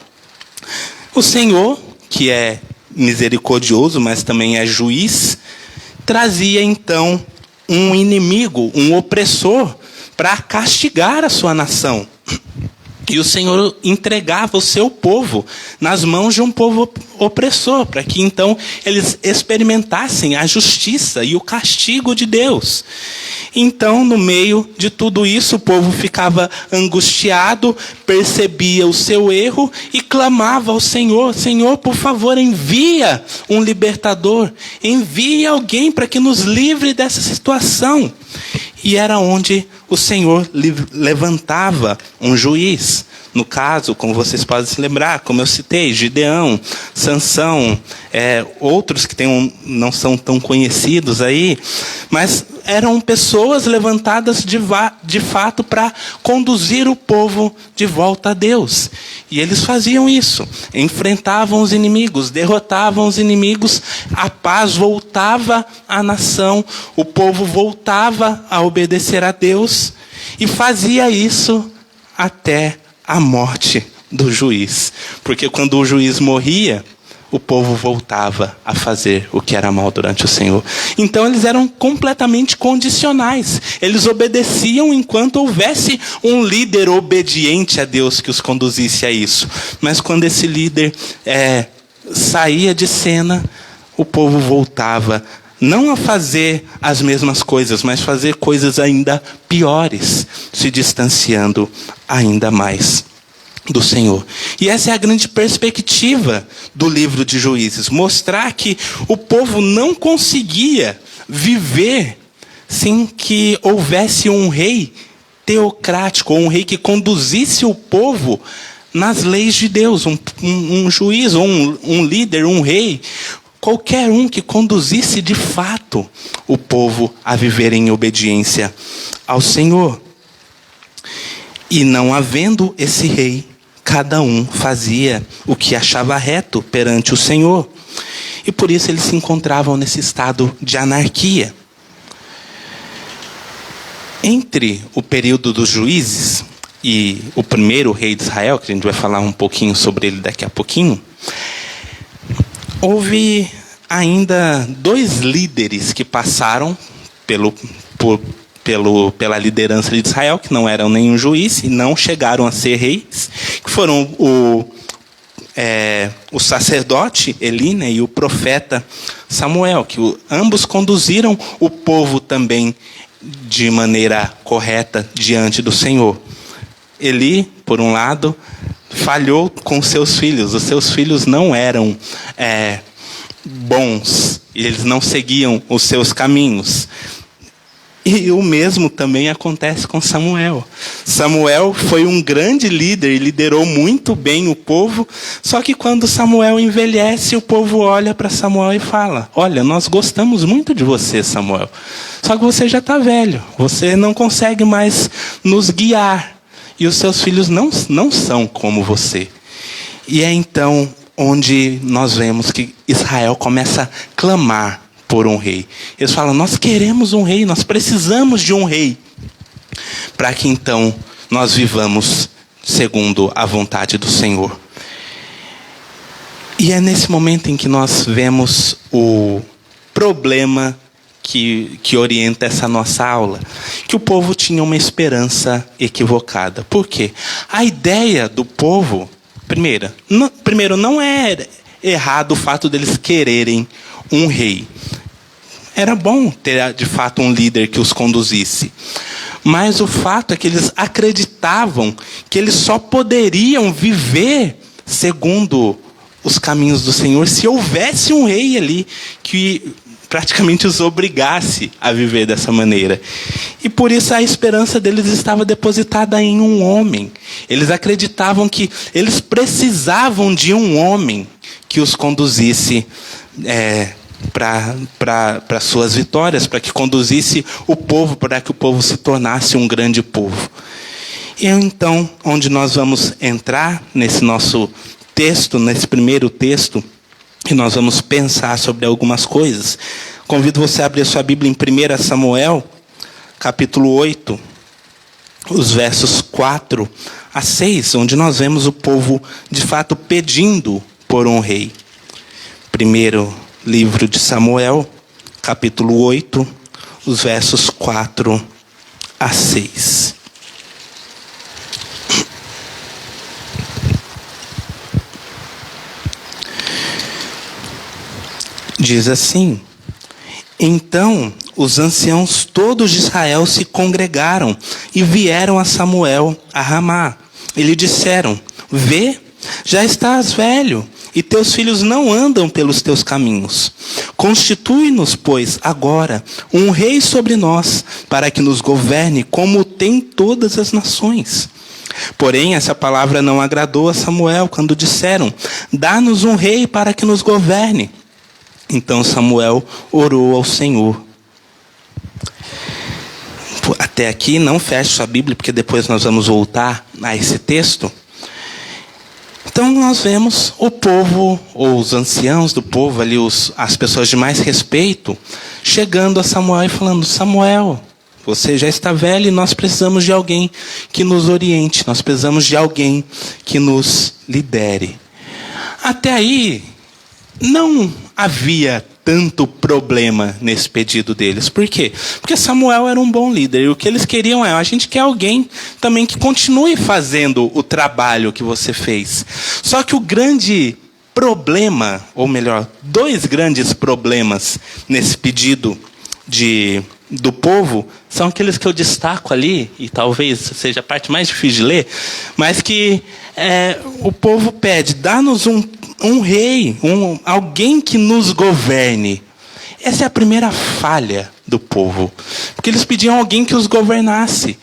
O Senhor, que é misericordioso, mas também é juiz, trazia então um inimigo, um opressor, para castigar a sua nação. E o Senhor entregava o seu povo nas mãos de um povo opressor, para que então eles experimentassem a justiça e o castigo de Deus. Então, no meio de tudo isso, o povo ficava angustiado, percebia o seu erro e clamava ao Senhor: Senhor, por favor, envia um libertador, envie alguém para que nos livre dessa situação. E era onde o Senhor levantava um juiz. No caso, como vocês podem se lembrar, como eu citei, Gideão, Sansão, outros que não são tão conhecidos aí, mas eram pessoas levantadas de fato para conduzir o povo de volta a Deus. E eles faziam isso, enfrentavam os inimigos, derrotavam os inimigos, a paz voltava à nação, o povo voltava a obedecer a Deus, e fazia isso até a morte do juiz. Porque quando o juiz morria, o povo voltava a fazer o que era mal durante o Senhor. Então eles eram completamente condicionais. Eles obedeciam enquanto houvesse um líder obediente a Deus que os conduzisse a isso. Mas quando esse líder saía de cena, o povo voltava não a fazer as mesmas coisas, mas fazer coisas ainda piores, se distanciando ainda mais do Senhor. E essa é a grande perspectiva do livro de Juízes, mostrar que o povo não conseguia viver sem que houvesse um rei teocrático, ou um rei que conduzisse o povo nas leis de Deus, um juiz, ou um líder, um rei, qualquer um que conduzisse de fato o povo a viver em obediência ao Senhor. E não havendo esse rei, cada um fazia o que achava reto perante o Senhor. E por isso eles se encontravam nesse estado de anarquia. Entre o período dos juízes e o primeiro rei de Israel, que a gente vai falar um pouquinho sobre ele daqui a pouquinho, houve ainda 2 líderes que passaram pela liderança de Israel, que não eram nenhum juiz e não chegaram a ser reis, que foram o sacerdote Eli, né, e o profeta Samuel, que ambos conduziram o povo também de maneira correta diante do Senhor. Eli, por um lado, falhou com seus filhos. Os seus filhos não eram bons, e eles não seguiam os seus caminhos. E o mesmo também acontece com Samuel. Samuel foi um grande líder e liderou muito bem o povo, só que quando Samuel envelhece, o povo olha para Samuel e fala: olha, nós gostamos muito de você, Samuel, só que você já está velho, você não consegue mais nos guiar, e os seus filhos não são como você. E é então onde nós vemos que Israel começa a clamar por um rei. Eles falam: nós queremos um rei, nós precisamos de um rei, para que então nós vivamos segundo a vontade do Senhor. E é nesse momento em que nós vemos o problema que orienta essa nossa aula, que o povo tinha uma esperança equivocada. Por quê? A ideia do povo, primeiro, não é errado o fato deles quererem um rei. Era bom ter, de fato, um líder que os conduzisse. Mas o fato é que eles acreditavam que eles só poderiam viver segundo os caminhos do Senhor se houvesse um rei ali que praticamente os obrigasse a viver dessa maneira. E por isso a esperança deles estava depositada em um homem. Eles acreditavam que eles precisavam de um homem que os conduzisse para suas vitórias, para que conduzisse o povo, para que o povo se tornasse um grande povo. E então, onde nós vamos entrar nesse nosso texto, nesse primeiro texto, e nós vamos pensar sobre algumas coisas. Convido você a abrir a sua Bíblia em 1 Samuel, capítulo 8, os versos 4 a 6, onde nós vemos o povo, de fato, pedindo por um rei. Primeiro livro de Samuel, capítulo 8, os versos 4 a 6. Diz assim: então os anciãos todos de Israel se congregaram e vieram a Samuel a Ramá. E lhe disseram: vê, já estás velho, e teus filhos não andam pelos teus caminhos. Constitui-nos, pois, agora um rei sobre nós, para que nos governe como tem todas as nações. Porém, essa palavra não agradou a Samuel, quando disseram: dá-nos um rei para que nos governe. Então Samuel orou ao Senhor. Até aqui, não feche sua Bíblia, porque depois nós vamos voltar a esse texto. Então nós vemos o povo, ou os anciãos do povo, ali as pessoas de mais respeito, chegando a Samuel e falando: Samuel, você já está velho e nós precisamos de alguém que nos oriente, nós precisamos de alguém que nos lidere. Até aí, não havia tanto problema nesse pedido deles. Por quê? Porque Samuel era um bom líder. E o que eles queriam a gente quer alguém também que continue fazendo o trabalho que você fez. Só que o grande problema, ou melhor, dois grandes problemas nesse pedido do povo, são aqueles que eu destaco ali, e talvez seja a parte mais difícil de ler, mas que o povo pede: dá-nos um rei, alguém que nos governe. Essa é a primeira falha do povo, porque eles pediam alguém que os governasse,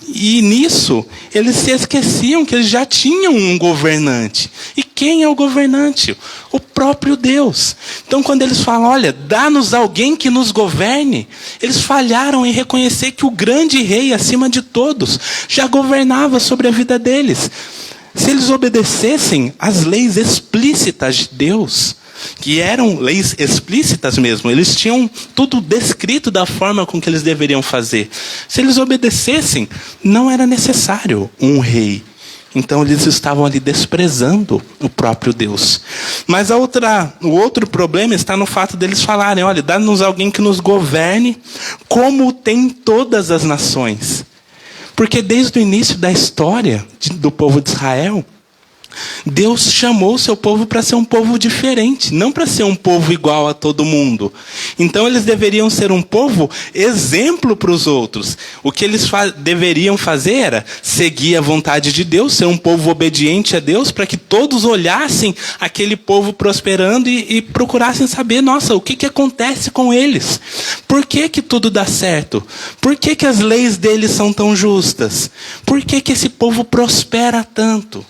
e nisso eles se esqueciam que eles já tinham um governante. E quem é o governante? O próprio Deus. Então quando eles falam: olha, dá-nos alguém que nos governe, eles falharam em reconhecer que o grande rei, acima de todos, já governava sobre a vida deles. Se eles obedecessem às leis explícitas de Deus, que eram leis explícitas mesmo, eles tinham tudo descrito da forma com que eles deveriam fazer. Se eles obedecessem, não era necessário um rei. Então eles estavam ali desprezando o próprio Deus. Mas o outro problema está no fato deles falarem: olha, dá-nos alguém que nos governe como tem todas as nações. Porque desde o início da história do povo de Israel, Deus chamou o seu povo para ser um povo diferente, não para ser um povo igual a todo mundo. Então eles deveriam ser um povo exemplo para os outros. O que eles deveriam fazer era seguir a vontade de Deus, ser um povo obediente a Deus, para que todos olhassem aquele povo prosperando e procurassem saber, nossa, o que acontece com eles? Por que tudo dá certo? Por que as leis deles são tão justas? Por que esse povo prospera tanto?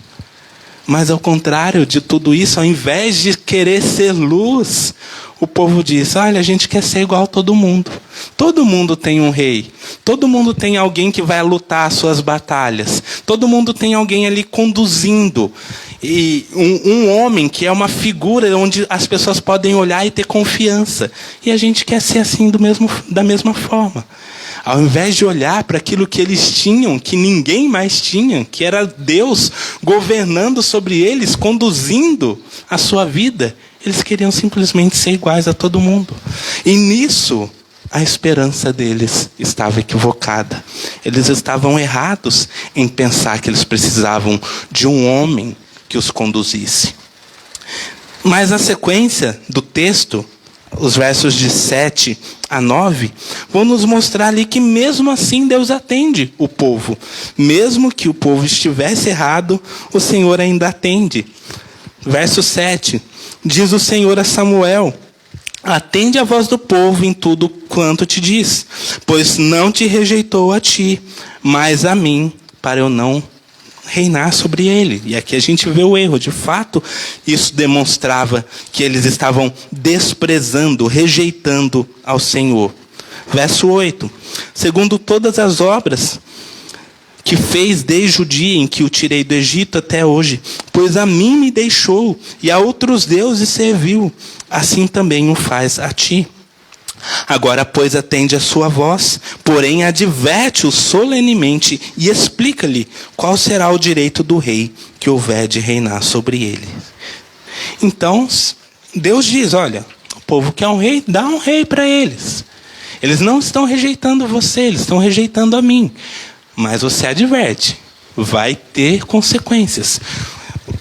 Mas ao contrário de tudo isso, ao invés de querer ser luz, o povo diz, olha, a gente quer ser igual a todo mundo. Todo mundo tem um rei. Todo mundo tem alguém que vai lutar as suas batalhas. Todo mundo tem alguém ali conduzindo. E um homem que é uma figura onde as pessoas podem olhar e ter confiança. E a gente quer ser assim da mesma forma. Ao invés de olhar para aquilo que eles tinham, que ninguém mais tinha, que era Deus governando sobre eles, conduzindo a sua vida, eles queriam simplesmente ser iguais a todo mundo. E nisso, a esperança deles estava equivocada. Eles estavam errados em pensar que eles precisavam de um homem que os conduzisse. Mas a sequência do texto, os versos de 7 a 9, vão nos mostrar ali que mesmo assim Deus atende o povo. Mesmo que o povo estivesse errado, o Senhor ainda atende. Verso 7, diz o Senhor a Samuel, atende a voz do povo em tudo quanto te diz, pois não te rejeitou a ti, mas a mim, para eu não reinar sobre ele. E aqui a gente vê o erro. De fato, isso demonstrava que eles estavam desprezando, rejeitando ao Senhor. Verso 8. Segundo todas as obras que fez desde o dia em que o tirei do Egito até hoje, pois a mim me deixou e a outros deuses serviu, assim também o faz a ti. Agora, pois, atende a sua voz, porém adverte-o solenemente e explica-lhe qual será o direito do rei que houver de reinar sobre ele. Então, Deus diz, olha, o povo quer um rei, dá um rei para eles. Eles não estão rejeitando você, eles estão rejeitando a mim. Mas você adverte, vai ter consequências.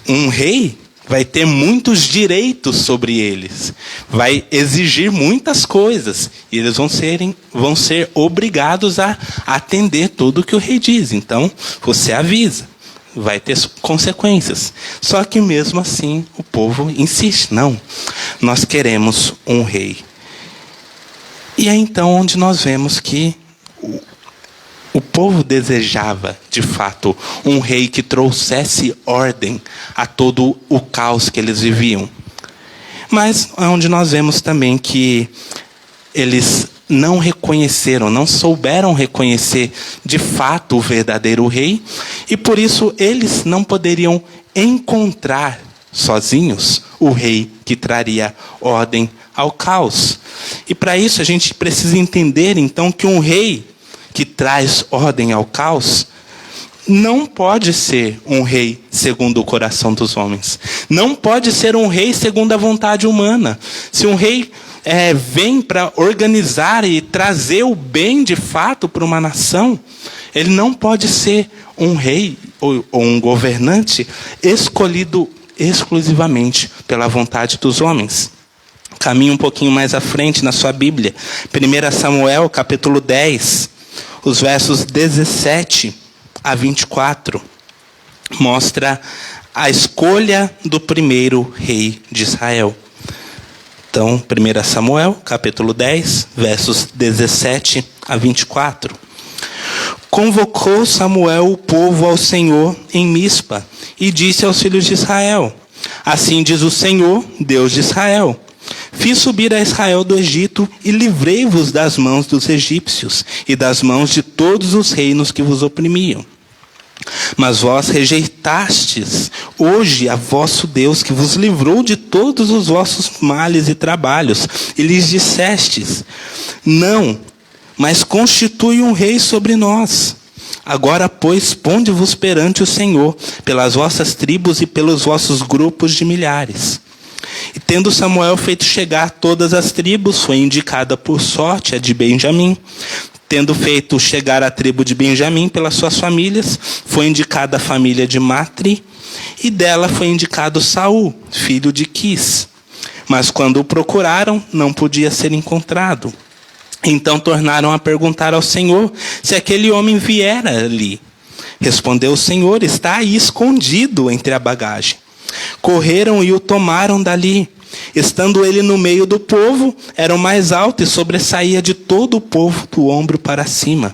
Um rei vai ter muitos direitos sobre eles, vai exigir muitas coisas, e eles vão ser obrigados a atender tudo o que o rei diz. Então, você avisa, vai ter consequências. Só que mesmo assim, o povo insiste, não, nós queremos um rei. E é então onde nós vemos que o povo desejava, de fato, um rei que trouxesse ordem a todo o caos que eles viviam. Mas é onde nós vemos também que eles não reconheceram, não souberam reconhecer de fato o verdadeiro rei, e por isso eles não poderiam encontrar sozinhos o rei que traria ordem ao caos. E para isso a gente precisa entender então que um rei que traz ordem ao caos, não pode ser um rei segundo o coração dos homens. Não pode ser um rei segundo a vontade humana. Se um rei vem para organizar e trazer o bem de fato para uma nação, ele não pode ser um rei ou um governante escolhido exclusivamente pela vontade dos homens. Caminhe um pouquinho mais à frente na sua Bíblia. 1 Samuel, capítulo 10. Os versos 17 a 24 mostra a escolha do primeiro rei de Israel. Então, 1 Samuel, capítulo 10, versos 17 a 24. Convocou Samuel o povo ao Senhor em Mispa e disse aos filhos de Israel, assim diz o Senhor, Deus de Israel, fiz subir a Israel do Egito e livrei-vos das mãos dos egípcios e das mãos de todos os reinos que vos oprimiam. Mas vós rejeitastes hoje a vosso Deus que vos livrou de todos os vossos males e trabalhos, e lhes dissestes, não, mas constitui um rei sobre nós. Agora, pois, ponde-vos perante o Senhor, pelas vossas tribos e pelos vossos grupos de milhares. E tendo Samuel feito chegar todas as tribos, foi indicada por sorte a de Benjamim. tendo feito chegar a tribo de Benjamim pelas suas famílias, foi indicada a família de Matri, e dela foi indicado Saul, filho de Quis. Mas quando o procuraram, não podia ser encontrado. Então tornaram a perguntar ao Senhor se aquele homem viera ali. Respondeu o Senhor: está aí escondido entre a bagagem. Correram e o tomaram dali. Estando ele no meio do povo, era o mais alto e sobressaía de todo o povo do ombro para cima.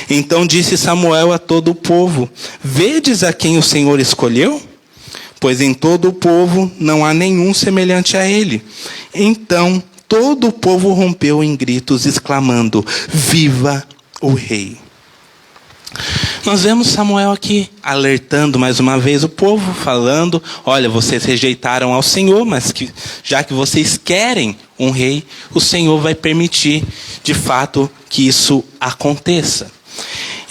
Então disse Samuel a todo o povo: vedes a quem o Senhor escolheu? Pois em todo o povo não há nenhum semelhante a ele. Então todo o povo rompeu em gritos, exclamando: viva o rei! Nós vemos Samuel aqui alertando mais uma vez o povo, falando: olha, vocês rejeitaram ao Senhor, mas já que vocês querem um rei, o Senhor vai permitir de fato que isso aconteça.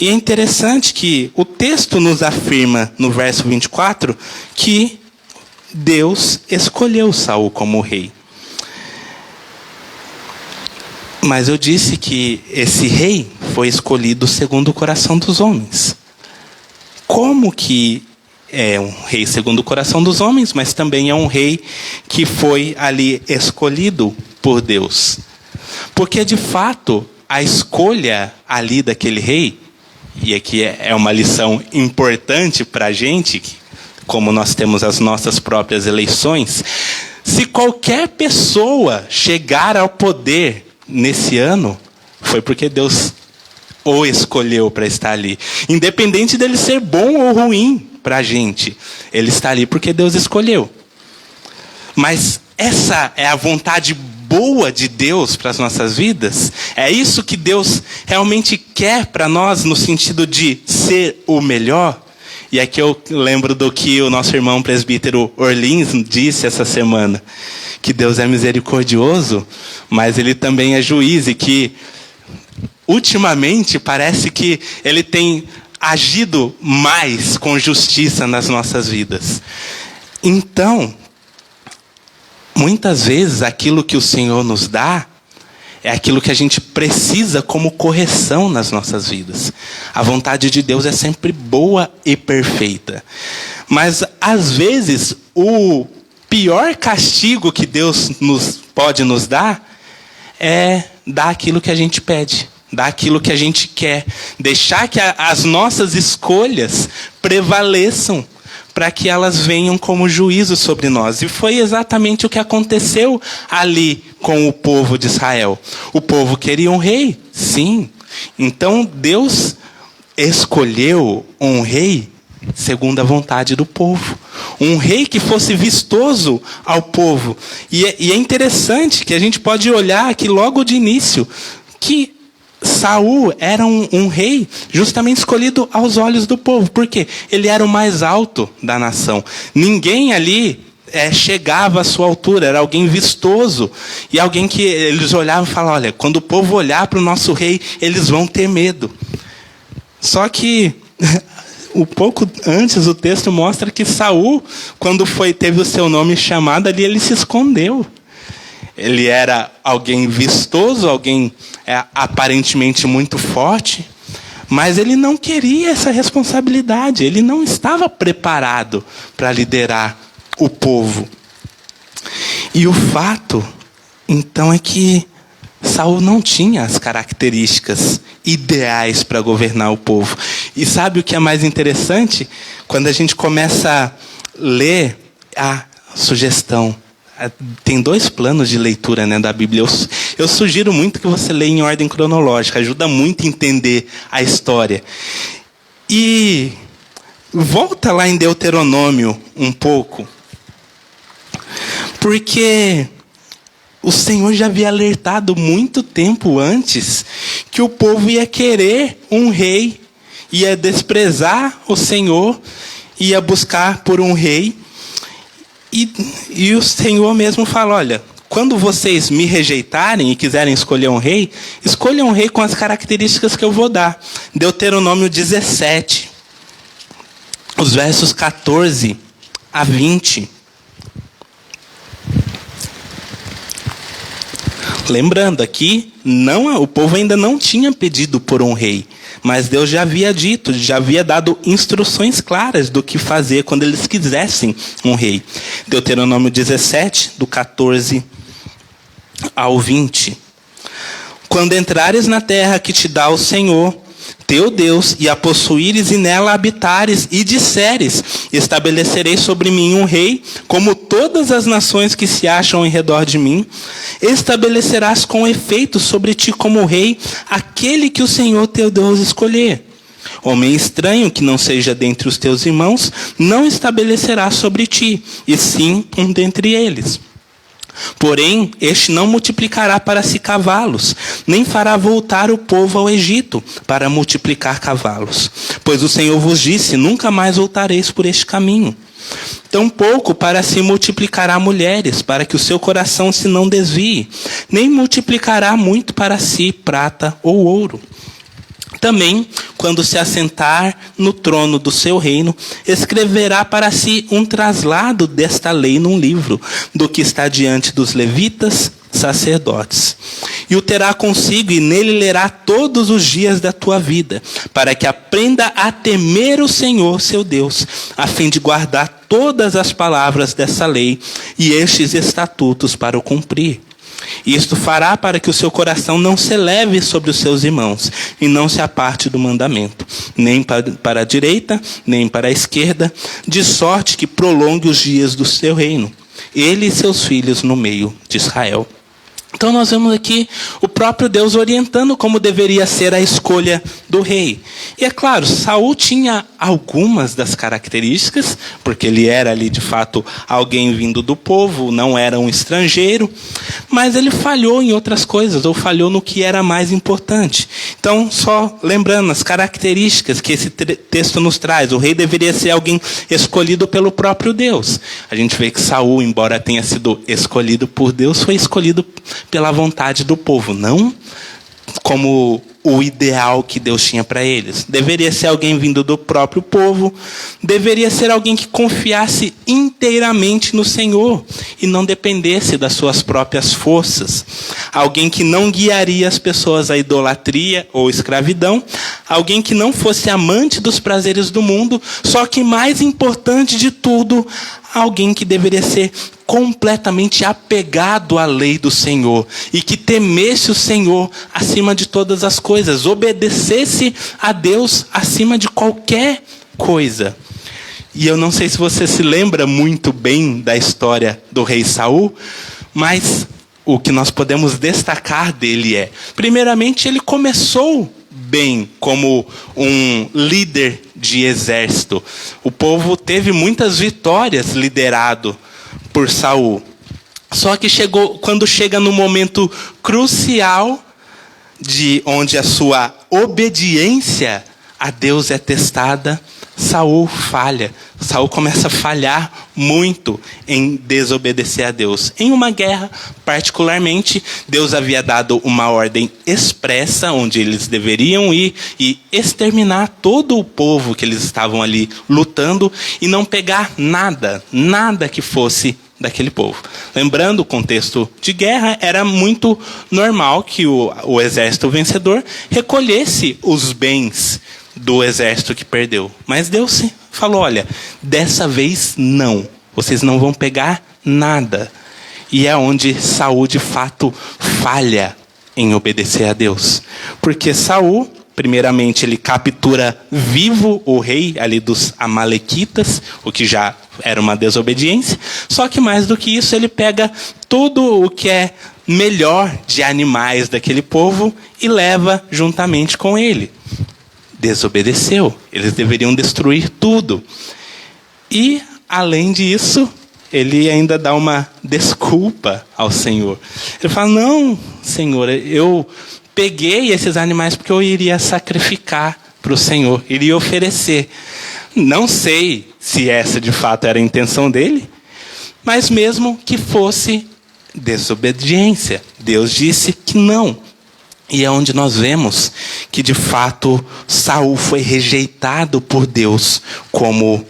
E é interessante que o texto nos afirma no verso 24 que Deus escolheu Saul como rei. Mas eu disse que esse rei foi escolhido segundo o coração dos homens. Como que é um rei segundo o coração dos homens, mas também é um rei que foi ali escolhido por Deus? Porque de fato a escolha ali daquele rei, e aqui é uma lição importante para a gente, como nós temos as nossas próprias eleições, se qualquer pessoa chegar ao poder nesse ano, foi porque Deus o escolheu para estar ali. Independente dele ser bom ou ruim para a gente, ele está ali porque Deus escolheu. Mas essa é a vontade boa de Deus para as nossas vidas? É isso que Deus realmente quer para nós, no sentido de ser o melhor? E aqui eu lembro do que o nosso irmão presbítero Orlins disse essa semana, que Deus é misericordioso, mas ele também é juiz, e que ultimamente parece que ele tem agido mais com justiça nas nossas vidas. Então, muitas vezes aquilo que o Senhor nos dá é aquilo que a gente precisa como correção nas nossas vidas. A vontade de Deus é sempre boa e perfeita. Mas, às vezes, o pior castigo que Deus pode nos dar é dar aquilo que a gente pede, dar aquilo que a gente quer, deixar que as nossas escolhas prevaleçam para que elas venham como juízo sobre nós. E foi exatamente o que aconteceu ali com o povo de Israel. O povo queria um rei, sim. Então Deus escolheu um rei segundo a vontade do povo. Um rei que fosse vistoso ao povo. E é interessante que a gente pode olhar aqui logo de início que Saul era um rei justamente escolhido aos olhos do povo. Por quê? Ele era o mais alto da nação. Ninguém ali chegava à sua altura. Era alguém vistoso. E alguém que eles olhavam e falavam: olha, quando o povo olhar para o nosso rei, eles vão ter medo. Só que um pouco antes o texto mostra que Saul, quando teve o seu nome chamado ali, ele se escondeu. Ele era alguém vistoso, alguém aparentemente muito forte, mas ele não queria essa responsabilidade. Ele não estava preparado para liderar o povo. E o fato, então, é que Saul não tinha as características ideais para governar o povo. E sabe o que é mais interessante? Quando a gente começa a ler a sugestão. Tem 2 planos de leitura, né, da Bíblia. Eu sugiro muito que você leia em ordem cronológica. Ajuda muito a entender a história. E volta lá em Deuteronômio um pouco. Porque o Senhor já havia alertado muito tempo antes que o povo ia querer um rei, ia desprezar o Senhor, ia buscar por um rei. E o Senhor mesmo fala: olha, quando vocês me rejeitarem e quiserem escolher um rei, escolham um rei com as características que eu vou dar. Deuteronômio 17, os versos 14 a 20. Lembrando aqui, o povo ainda não tinha pedido por um rei, mas Deus já havia dito, já havia dado instruções claras do que fazer quando eles quisessem um rei. Deuteronômio 17, do 14 ao 20. Quando entrares na terra que te dá o Senhor, teu Deus, e a possuíres e nela habitares, e disseres, estabelecerei sobre mim um rei, como todas as nações que se acham em redor de mim, estabelecerás com efeito sobre ti como rei, aquele que o Senhor teu Deus escolher. Homem estranho que não seja dentre os teus irmãos, não estabelecerá sobre ti, e sim um dentre eles. Porém, este não multiplicará para si cavalos, nem fará voltar o povo ao Egito para multiplicar cavalos. Pois o Senhor vos disse, nunca mais voltareis por este caminho. Tampouco para si multiplicará mulheres, para que o seu coração se não desvie, nem multiplicará muito para si prata ou ouro. Também, quando se assentar no trono do seu reino, escreverá para si um traslado desta lei num livro, do que está diante dos levitas, sacerdotes. E o terá consigo, e nele lerá todos os dias da tua vida, para que aprenda a temer o Senhor, seu Deus, a fim de guardar todas as palavras dessa lei e estes estatutos para o cumprir. Isto fará para que o seu coração não se eleve sobre os seus irmãos, e não se aparte do mandamento, nem para a direita, nem para a esquerda, de sorte que prolongue os dias do seu reino, ele e seus filhos no meio de Israel. Então nós vemos aqui o próprio Deus orientando como deveria ser a escolha do rei. E é claro, Saul tinha algumas das características, porque ele era ali de fato alguém vindo do povo, não era um estrangeiro, mas ele falhou em outras coisas, ou falhou no que era mais importante. Então, só lembrando as características que esse texto nos traz, o rei deveria ser alguém escolhido pelo próprio Deus. A gente vê que Saul, embora tenha sido escolhido por Deus, foi escolhido pela vontade do povo, não como o ideal que Deus tinha para eles. Deveria ser alguém vindo do próprio povo, deveria ser alguém que confiasse inteiramente no Senhor e não dependesse das suas próprias forças. Alguém que não guiaria as pessoas à idolatria ou escravidão, alguém que não fosse amante dos prazeres do mundo, só que mais importante de tudo, alguém que deveria ser completamente apegado à lei do Senhor e que temesse o Senhor acima de todas as coisas, obedecesse a Deus acima de qualquer coisa. E eu não sei se você se lembra muito bem da história do rei Saul, mas o que nós podemos destacar dele é, primeiramente, ele começou bem como um líder de exército. O povo teve muitas vitórias liderado por Saul. Só que quando chega no momento crucial, de onde a sua obediência a Deus é testada, Saul falha. Saul começa a falhar muito em desobedecer a Deus. Em uma guerra, particularmente, Deus havia dado uma ordem expressa, onde eles deveriam ir e exterminar todo o povo que eles estavam ali lutando e não pegar nada que fosse daquele povo. Lembrando o contexto de guerra, era muito normal que o exército vencedor recolhesse os bens do exército que perdeu. Mas Deus falou, olha, dessa vez não. Vocês não vão pegar nada. E é onde Saul de fato falha em obedecer a Deus. Porque Saul, primeiramente, ele captura vivo o rei ali dos amalequitas, o que já era uma desobediência. Só que mais do que isso, ele pega tudo o que é melhor de animais daquele povo e leva juntamente com ele. Desobedeceu. Eles deveriam destruir tudo. E, além disso, ele ainda dá uma desculpa ao Senhor. Ele fala, não, Senhor, eu peguei esses animais porque eu iria sacrificar para o Senhor, iria oferecer. Não sei se essa de fato era a intenção dele, mas mesmo que fosse desobediência, Deus disse que não. E é onde nós vemos que de fato Saul foi rejeitado por Deus como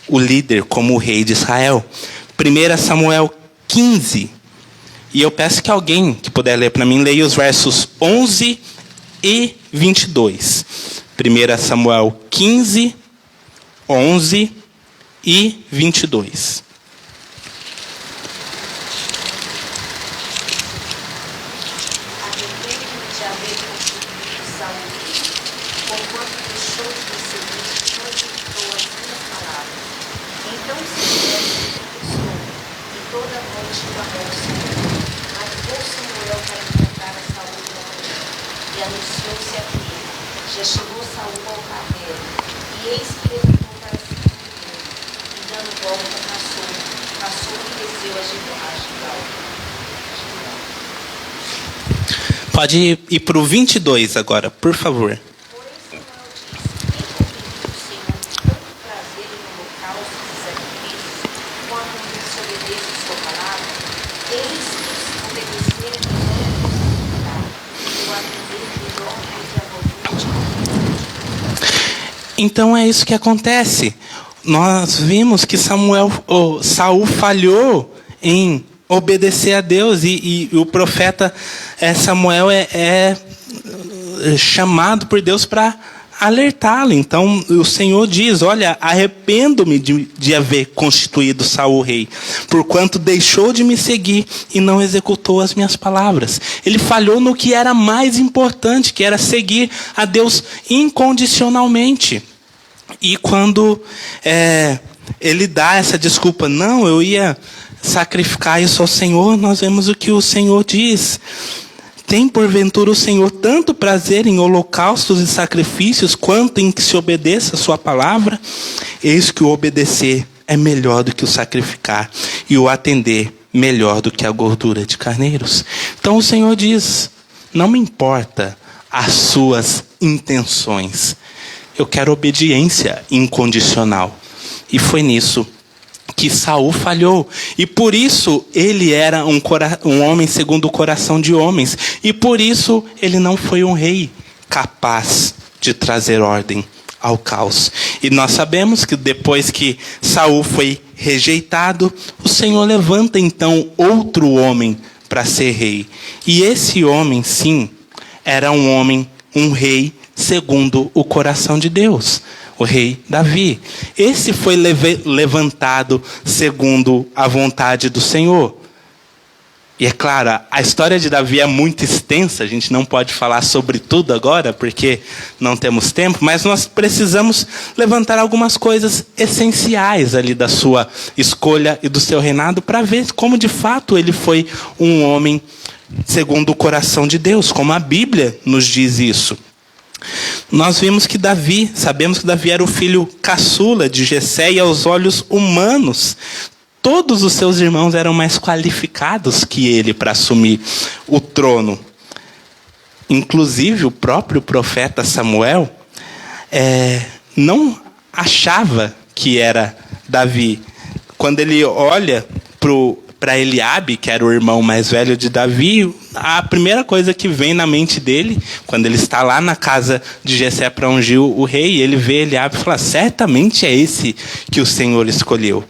o líder, como o rei de Israel. 1 Samuel 15, E eu peço que alguém que puder ler para mim, leia os versos 11 e 22. 1 Samuel 15, 11 e 22. Já chegou Saúl ao Carmelo, e eis que levantou para se e dando volta passou e desceu a Gilgal. Pode ir para o 22 agora, por favor. Porém, Samuel disse: quem convide o Senhor tanto prazer em holocaustos e sacrifícios, quanto em desobedecer sua palavra? Eis que se obedecerem os homens e o atender melhor do que a vontade. Então é isso que acontece. Nós vimos que Saul falhou em obedecer a Deus e o profeta Samuel é chamado por Deus para alertá-lo. Então o Senhor diz: olha, arrependo-me de haver constituído Saul rei, porquanto deixou de me seguir e não executou as minhas palavras. Ele falhou no que era mais importante, que era seguir a Deus incondicionalmente. E quando ele dá essa desculpa, não, eu ia sacrificar isso ao Senhor, nós vemos o que o Senhor diz: tem porventura o Senhor tanto prazer em holocaustos e sacrifícios, quanto em que se obedeça a sua palavra? Eis que o obedecer é melhor do que o sacrificar, e o atender melhor do que a gordura de carneiros. Então o Senhor diz: não me importa as suas intenções, eu quero obediência incondicional. E foi nisso que Saul falhou. E por isso ele era um homem segundo o coração de homens. E por isso ele não foi um rei capaz de trazer ordem ao caos. E nós sabemos que depois que Saul foi rejeitado, o Senhor levanta então outro homem para ser rei. E esse homem, sim, era um rei segundo o coração de Deus, o rei Davi. Esse foi levantado segundo a vontade do Senhor. E é claro, a história de Davi é muito extensa, a gente não pode falar sobre tudo agora, porque não temos tempo, mas nós precisamos levantar algumas coisas essenciais ali da sua escolha e do seu reinado, para ver como de fato ele foi um homem segundo o coração de Deus, como a Bíblia nos diz isso. Nós vimos que sabemos que Davi era o filho caçula de Jessé, e aos olhos humanos, todos os seus irmãos eram mais qualificados que ele para assumir o trono. Inclusive o próprio profeta Samuel não achava que era Davi. Quando ele olha para Eliabe, que era o irmão mais velho de Davi, a primeira coisa que vem na mente dele, quando ele está lá na casa de Jessé para ungir o rei, ele vê Eliabe e fala: certamente é esse que o Senhor escolheu.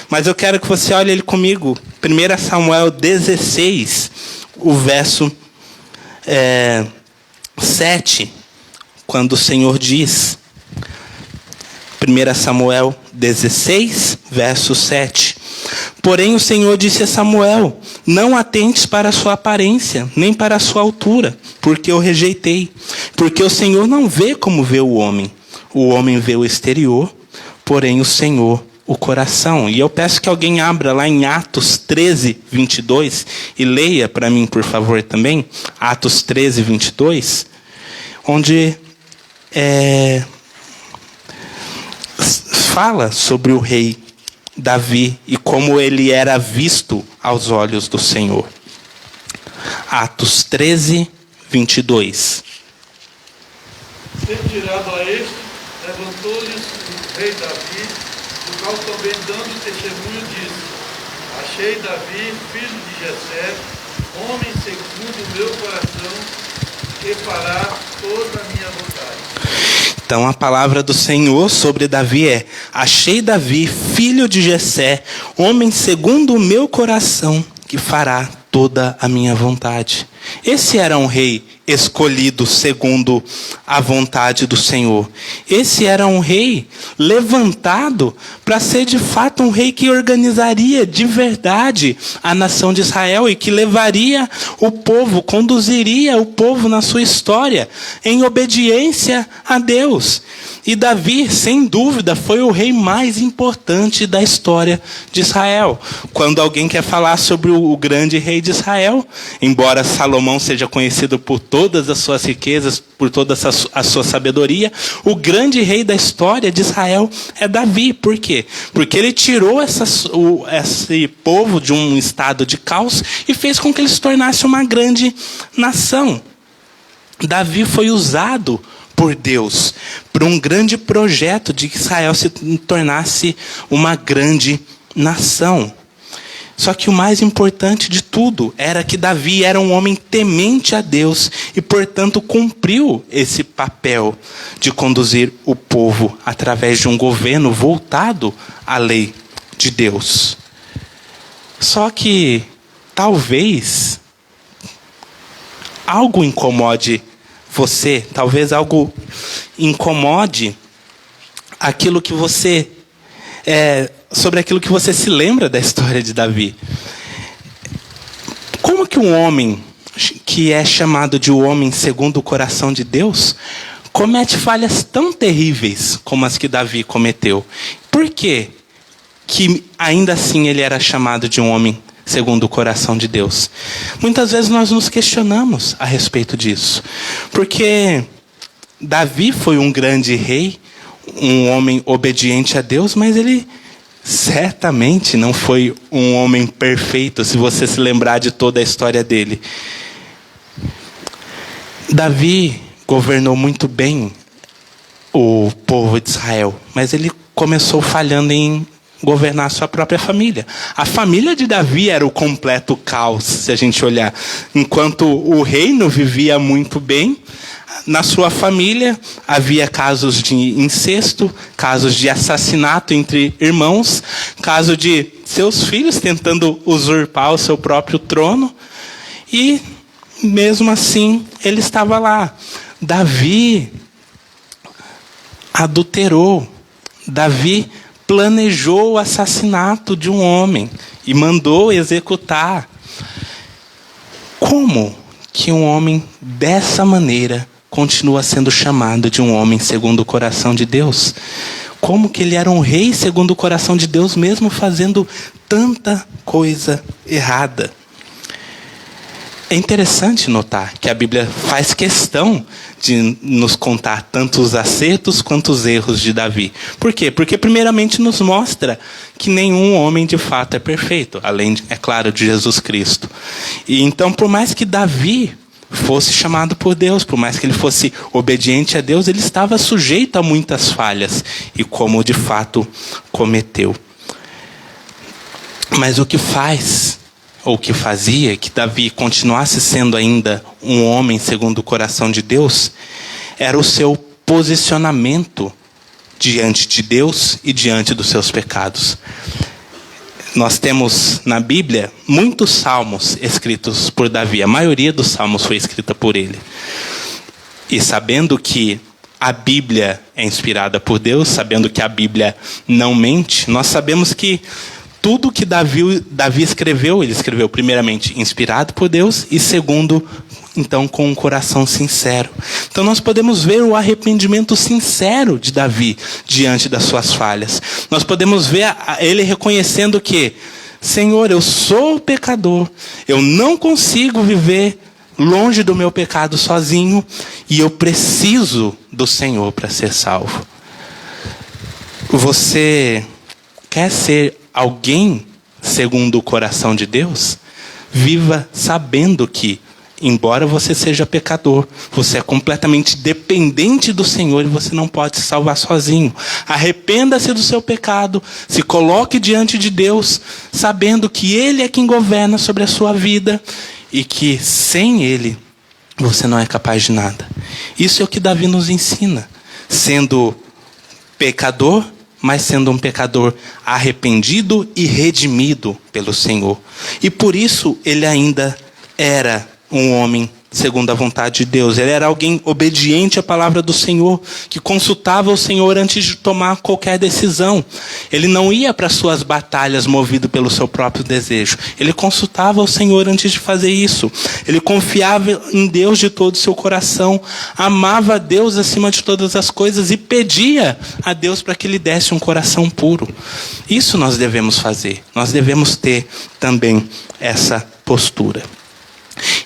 Mas eu quero que você olhe ele comigo. 1 Samuel 16, o verso 7, quando o Senhor diz, 1 Samuel 16, verso 7. Porém o Senhor disse a Samuel: não atentes para a sua aparência, nem para a sua altura, porque eu rejeitei. Porque o Senhor não vê como vê o homem vê o exterior, porém o Senhor o coração. E eu peço que alguém abra lá em Atos 13, 22, e leia para mim, por favor, também, Atos 13, 22, onde fala sobre o rei Davi e como ele era visto aos olhos do Senhor. Atos 13, 22. Sendo tirado a este, levantou-lhes o rei Davi, do qual também dando testemunho disse: achei Davi, filho de Jessé, homem segundo o meu coração, que fará toda a minha vontade. Então a palavra do Senhor sobre Davi é: achei Davi, filho de Jessé, homem segundo o meu coração, que fará toda a minha vontade. Esse era um rei escolhido segundo a vontade do Senhor. Esse era um rei levantado para ser de fato um rei que organizaria de verdade a nação de Israel e que levaria o povo, conduziria o povo na sua história em obediência a Deus. E Davi, sem dúvida, foi o rei mais importante da história de Israel. Quando alguém quer falar sobre o grande rei de Israel, embora Salomão seja conhecido por todas as suas riquezas, por toda a sua sabedoria, o grande rei da história de Israel é Davi. Por quê? Porque ele tirou esse povo de um estado de caos e fez com que ele se tornasse uma grande nação. Davi foi usado por Deus para um grande projeto de que Israel se tornasse uma grande nação. Só que o mais importante de tudo era que Davi era um homem temente a Deus e, portanto, cumpriu esse papel de conduzir o povo através de um governo voltado à lei de Deus. Só que talvez algo incomode você, talvez algo incomode aquilo que você sobre aquilo que você se lembra da história de Davi. Como que um homem que é chamado de o homem segundo o coração de Deus comete falhas tão terríveis como as que Davi cometeu? Por quê que ainda assim ele era chamado de um homem segundo o coração de Deus? Muitas vezes nós nos questionamos a respeito disso. Porque Davi foi um grande rei, um homem obediente a Deus, mas ele certamente não foi um homem perfeito, se você se lembrar de toda a história dele. Davi governou muito bem o povo de Israel, mas ele começou falhando em governar a sua própria família. A família de Davi era o completo caos, se a gente olhar. Enquanto o reino vivia muito bem, na sua família havia casos de incesto, casos de assassinato entre irmãos, caso de seus filhos tentando usurpar o seu próprio trono. E mesmo assim ele estava lá. Davi adulterou. Davi planejou o assassinato de um homem e mandou executar. Como que um homem dessa maneira continua sendo chamado de um homem segundo o coração de Deus? Como que ele era um rei segundo o coração de Deus, mesmo fazendo tanta coisa errada? É interessante notar que a Bíblia faz questão de nos contar tanto os acertos quanto os erros de Davi. Por quê? Porque primeiramente nos mostra que nenhum homem de fato é perfeito, além, é claro, de Jesus Cristo. E então, por mais que Davi fosse chamado por Deus, por mais que ele fosse obediente a Deus, ele estava sujeito a muitas falhas, e como de fato cometeu. Mas o que fazia que Davi continuasse sendo ainda um homem segundo o coração de Deus, era o seu posicionamento diante de Deus e diante dos seus pecados. Nós temos na Bíblia muitos salmos escritos por Davi. A maioria dos salmos foi escrita por ele. E sabendo que a Bíblia é inspirada por Deus, sabendo que a Bíblia não mente, nós sabemos que tudo que Davi escreveu, ele escreveu primeiramente inspirado por Deus e segundo, então, com um coração sincero. Então nós podemos ver o arrependimento sincero de Davi diante das suas falhas. Nós podemos ver ele reconhecendo que, Senhor, eu sou pecador, eu não consigo viver longe do meu pecado sozinho e eu preciso do Senhor para ser salvo. Você quer ser alguém segundo o coração de Deus? Viva sabendo que, embora você seja pecador, você é completamente dependente do Senhor e você não pode se salvar sozinho. Arrependa-se do seu pecado, se coloque diante de Deus, sabendo que Ele é quem governa sobre a sua vida e que sem Ele você não é capaz de nada. Isso é o que Davi nos ensina. Sendo pecador, mas sendo um pecador arrependido e redimido pelo Senhor. E por isso ele ainda era um homem segundo a vontade de Deus. Ele era alguém obediente à palavra do Senhor, que consultava o Senhor antes de tomar qualquer decisão. Ele não ia para suas batalhas movido pelo seu próprio desejo. Ele consultava o Senhor antes de fazer isso. Ele confiava em Deus de todo o seu coração, amava a Deus acima de todas as coisas e pedia a Deus para que lhe desse um coração puro. Isso nós devemos fazer. Nós devemos ter também essa postura.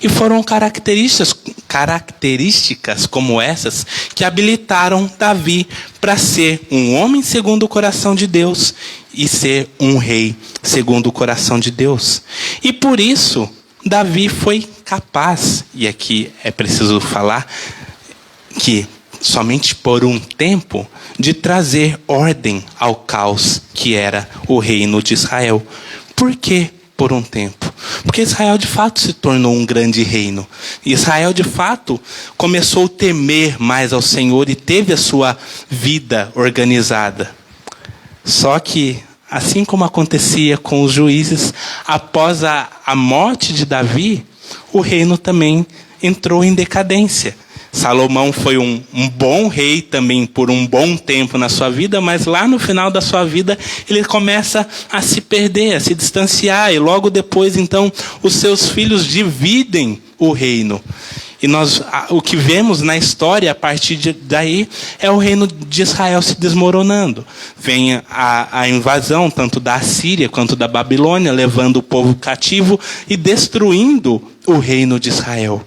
E foram características como essas que habilitaram Davi para ser um homem segundo o coração de Deus e ser um rei segundo o coração de Deus. E por isso, Davi foi capaz, e aqui é preciso falar, que somente por um tempo, de trazer ordem ao caos que era o reino de Israel. Por quê? Por um tempo. Porque Israel de fato se tornou um grande reino. Israel de fato começou a temer mais ao Senhor e teve a sua vida organizada. Só que, assim como acontecia com os juízes, após a morte de Davi, o reino também entrou em decadência. Salomão foi um bom rei também por um bom tempo na sua vida, mas lá no final da sua vida ele começa a se perder, a se distanciar, e logo depois então os seus filhos dividem o reino. E o que vemos na história a partir daí é o reino de Israel se desmoronando. Vem a invasão tanto da Assíria quanto da Babilônia, levando o povo cativo e destruindo o reino de Israel.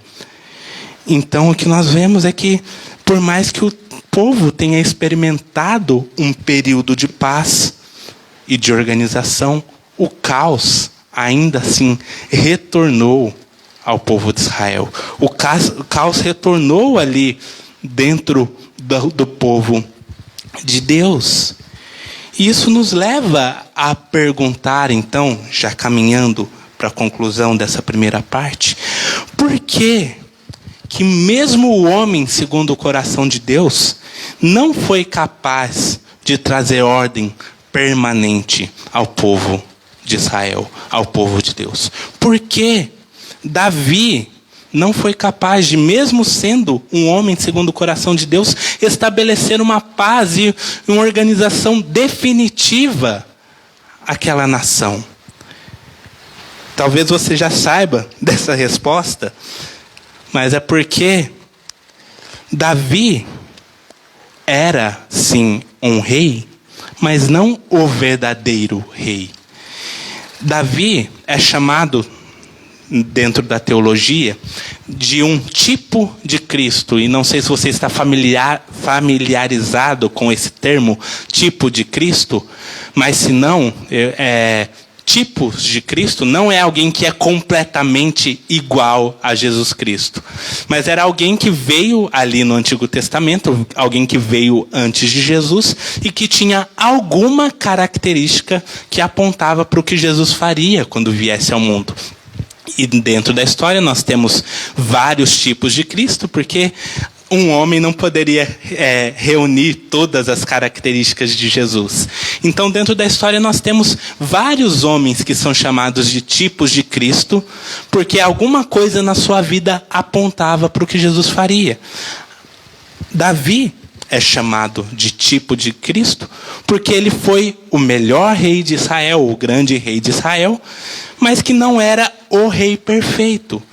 Então o que nós vemos é que, por mais que o povo tenha experimentado um período de paz e de organização, o caos ainda assim retornou ao povo de Israel. O caos retornou ali dentro do povo de Deus. E isso nos leva a perguntar, então, já caminhando para a conclusão dessa primeira parte, por que mesmo o homem segundo o coração de Deus não foi capaz de trazer ordem permanente ao povo de Israel, ao povo de Deus? Por que Davi não foi capaz de, mesmo sendo um homem segundo o coração de Deus, estabelecer uma paz e uma organização definitiva àquela nação? Talvez você já saiba dessa resposta, mas é porque Davi era, sim, um rei, mas não o verdadeiro rei. Davi é chamado, dentro da teologia, de um tipo de Cristo. E não sei se você está familiarizado com esse termo, tipo de Cristo, mas se não, tipos de Cristo não é alguém que é completamente igual a Jesus Cristo, mas era alguém que veio ali no Antigo Testamento, alguém que veio antes de Jesus e que tinha alguma característica que apontava para o que Jesus faria quando viesse ao mundo. E dentro da história nós temos vários tipos de Cristo, porque um homem não poderia reunir todas as características de Jesus. Então, dentro da história, nós temos vários homens que são chamados de tipos de Cristo, porque alguma coisa na sua vida apontava para o que Jesus faria. Davi é chamado de tipo de Cristo, porque ele foi o melhor rei de Israel, o grande rei de Israel, mas que não era o rei perfeito,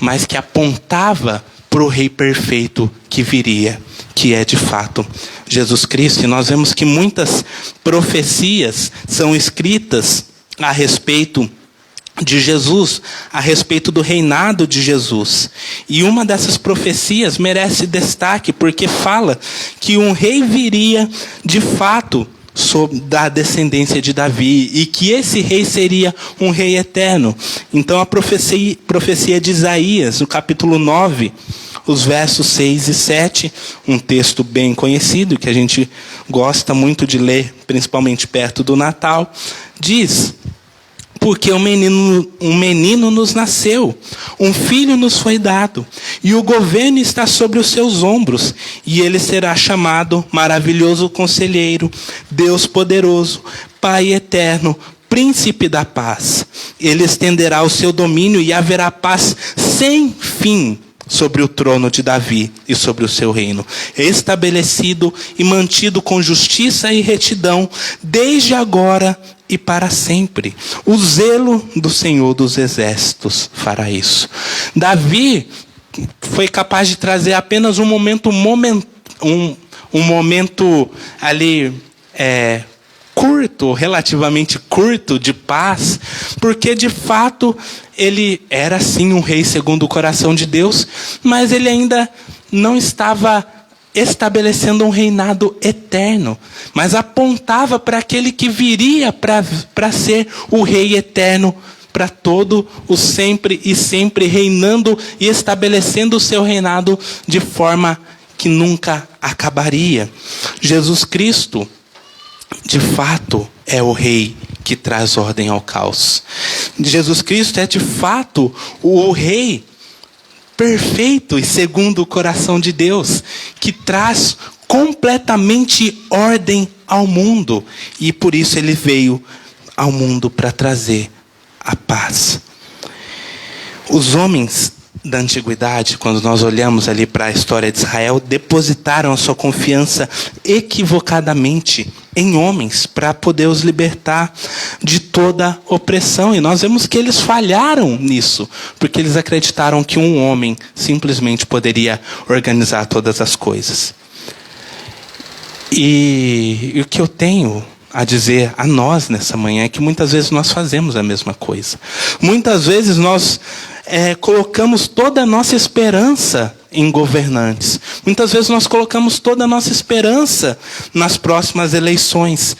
mas que apontava para o rei perfeito que viria, que é de fato Jesus Cristo. E nós vemos que muitas profecias são escritas a respeito de Jesus, a respeito do reinado de Jesus. E uma dessas profecias merece destaque, porque fala que um rei viria de fato da descendência de Davi, e que esse rei seria um rei eterno. Então a profecia de Isaías, no capítulo 9, os versos 6 e 7, um texto bem conhecido, que a gente gosta muito de ler, principalmente perto do Natal, diz Porque um menino nos nasceu, um filho nos foi dado, e o governo está sobre os seus ombros, e ele será chamado Maravilhoso Conselheiro, Deus Poderoso, Pai Eterno, Príncipe da Paz. Ele estenderá o seu domínio e haverá paz sem fim sobre o trono de Davi e sobre o seu reino, estabelecido e mantido com justiça e retidão, desde agora e para sempre. O zelo do Senhor dos Exércitos fará isso. Davi foi capaz de trazer apenas um momento ali curto, relativamente curto, de paz, porque de fato ele era sim um rei segundo o coração de Deus, mas ele ainda não estava estabelecendo um reinado eterno, mas apontava para aquele que viria para ser o rei eterno para todo o sempre e sempre, reinando e estabelecendo o seu reinado de forma que nunca acabaria. Jesus Cristo, de fato, é o rei que traz ordem ao caos. Jesus Cristo é de fato o rei perfeito e segundo o coração de Deus, que traz completamente ordem ao mundo. E por isso ele veio ao mundo para trazer a paz. Os homens da antiguidade, quando nós olhamos ali para a história de Israel, depositaram a sua confiança equivocadamente em homens para poder os libertar de toda opressão. E nós vemos que eles falharam nisso, porque eles acreditaram que um homem simplesmente poderia organizar todas as coisas. E o que eu tenho a dizer a nós nessa manhã é que muitas vezes nós fazemos a mesma coisa. Muitas vezes nós colocamos toda a nossa esperança em governantes. Muitas vezes nós colocamos toda a nossa esperança nas próximas eleições.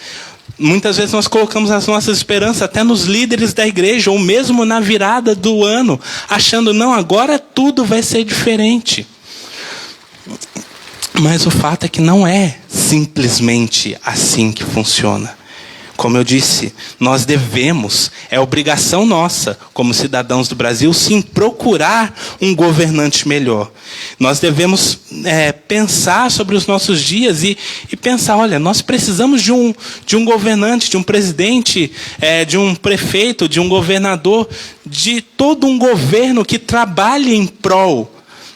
Muitas vezes nós colocamos as nossas esperanças até nos líderes da igreja, ou mesmo na virada do ano, achando, não, agora tudo vai ser diferente. Mas o fato é que não é simplesmente assim que funciona. Como eu disse, nós devemos, é obrigação nossa, como cidadãos do Brasil, sim, procurar um governante melhor. Nós devemos pensar sobre os nossos dias e pensar, olha, nós precisamos de um governante, de um presidente, de um prefeito, de um governador, de todo um governo que trabalhe em prol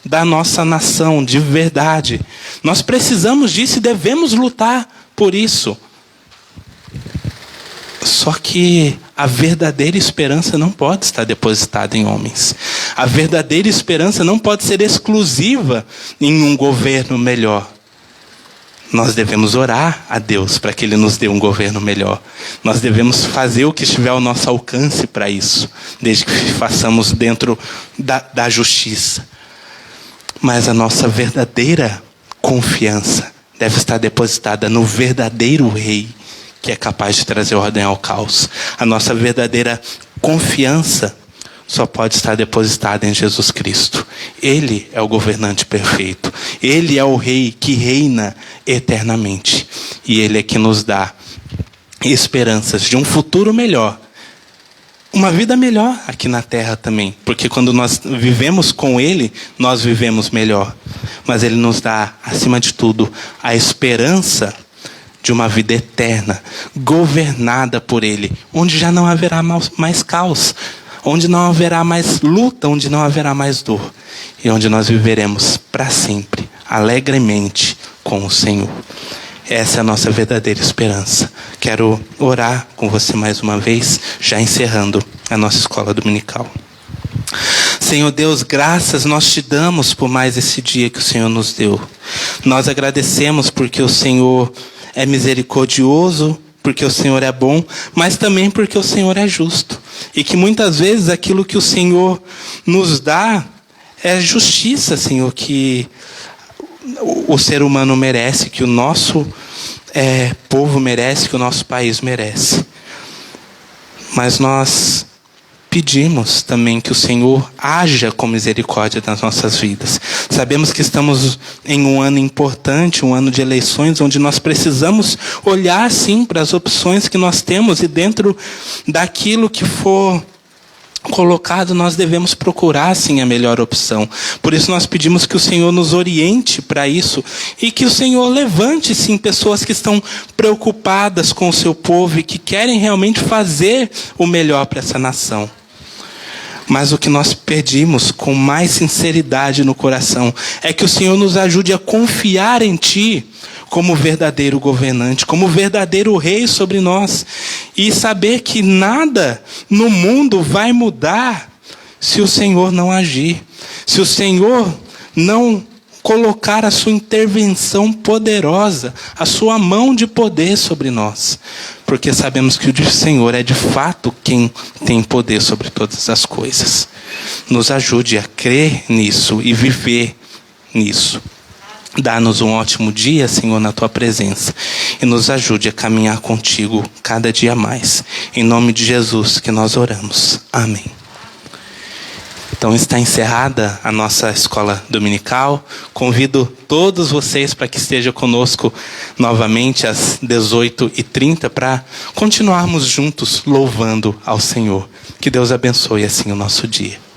da nossa nação, de verdade. Nós precisamos disso e devemos lutar por isso. Só que a verdadeira esperança não pode estar depositada em homens. A verdadeira esperança não pode ser exclusiva em um governo melhor. Nós devemos orar a Deus para que Ele nos dê um governo melhor. Nós devemos fazer o que estiver ao nosso alcance para isso, desde que façamos dentro da justiça. Mas a nossa verdadeira confiança deve estar depositada no verdadeiro rei, que é capaz de trazer ordem ao caos. A nossa verdadeira confiança só pode estar depositada em Jesus Cristo. Ele é o governante perfeito. Ele é o rei que reina eternamente. E Ele é que nos dá esperanças de um futuro melhor. Uma vida melhor aqui na terra também. Porque quando nós vivemos com Ele, nós vivemos melhor. Mas Ele nos dá, acima de tudo, a esperança de uma vida eterna, governada por Ele, onde já não haverá mais caos, onde não haverá mais luta, onde não haverá mais dor, e onde nós viveremos para sempre, alegremente com o Senhor. Essa é a nossa verdadeira esperança. Quero orar com você mais uma vez, já encerrando a nossa escola dominical. Senhor Deus, graças nós te damos por mais esse dia que o Senhor nos deu. Nós agradecemos porque o Senhor é misericordioso, porque o Senhor é bom, mas também porque o Senhor é justo. E que muitas vezes aquilo que o Senhor nos dá é justiça, Senhor, que o ser humano merece, que o nosso povo merece, que o nosso país merece. Mas nós pedimos também que o Senhor haja com misericórdia nas nossas vidas. Sabemos que estamos em um ano importante, um ano de eleições, onde nós precisamos olhar, sim, para as opções que nós temos e dentro daquilo que for colocado, nós devemos procurar, sim, a melhor opção. Por isso nós pedimos que o Senhor nos oriente para isso e que o Senhor levante, sim, pessoas que estão preocupadas com o seu povo e que querem realmente fazer o melhor para essa nação. Mas o que nós pedimos com mais sinceridade no coração é que o Senhor nos ajude a confiar em Ti como verdadeiro governante, como verdadeiro rei sobre nós. E saber que nada no mundo vai mudar se o Senhor não agir. Se o Senhor não colocar a sua intervenção poderosa, a sua mão de poder sobre nós. Porque sabemos que o Senhor é de fato quem tem poder sobre todas as coisas. Nos ajude a crer nisso e viver nisso. Dá-nos um ótimo dia, Senhor, na Tua presença. E nos ajude a caminhar contigo cada dia mais. Em nome de Jesus que nós oramos. Amém. Então está encerrada a nossa escola dominical. Convido todos vocês para que estejam conosco novamente às 18h30 para continuarmos juntos louvando ao Senhor. Que Deus abençoe assim o nosso dia.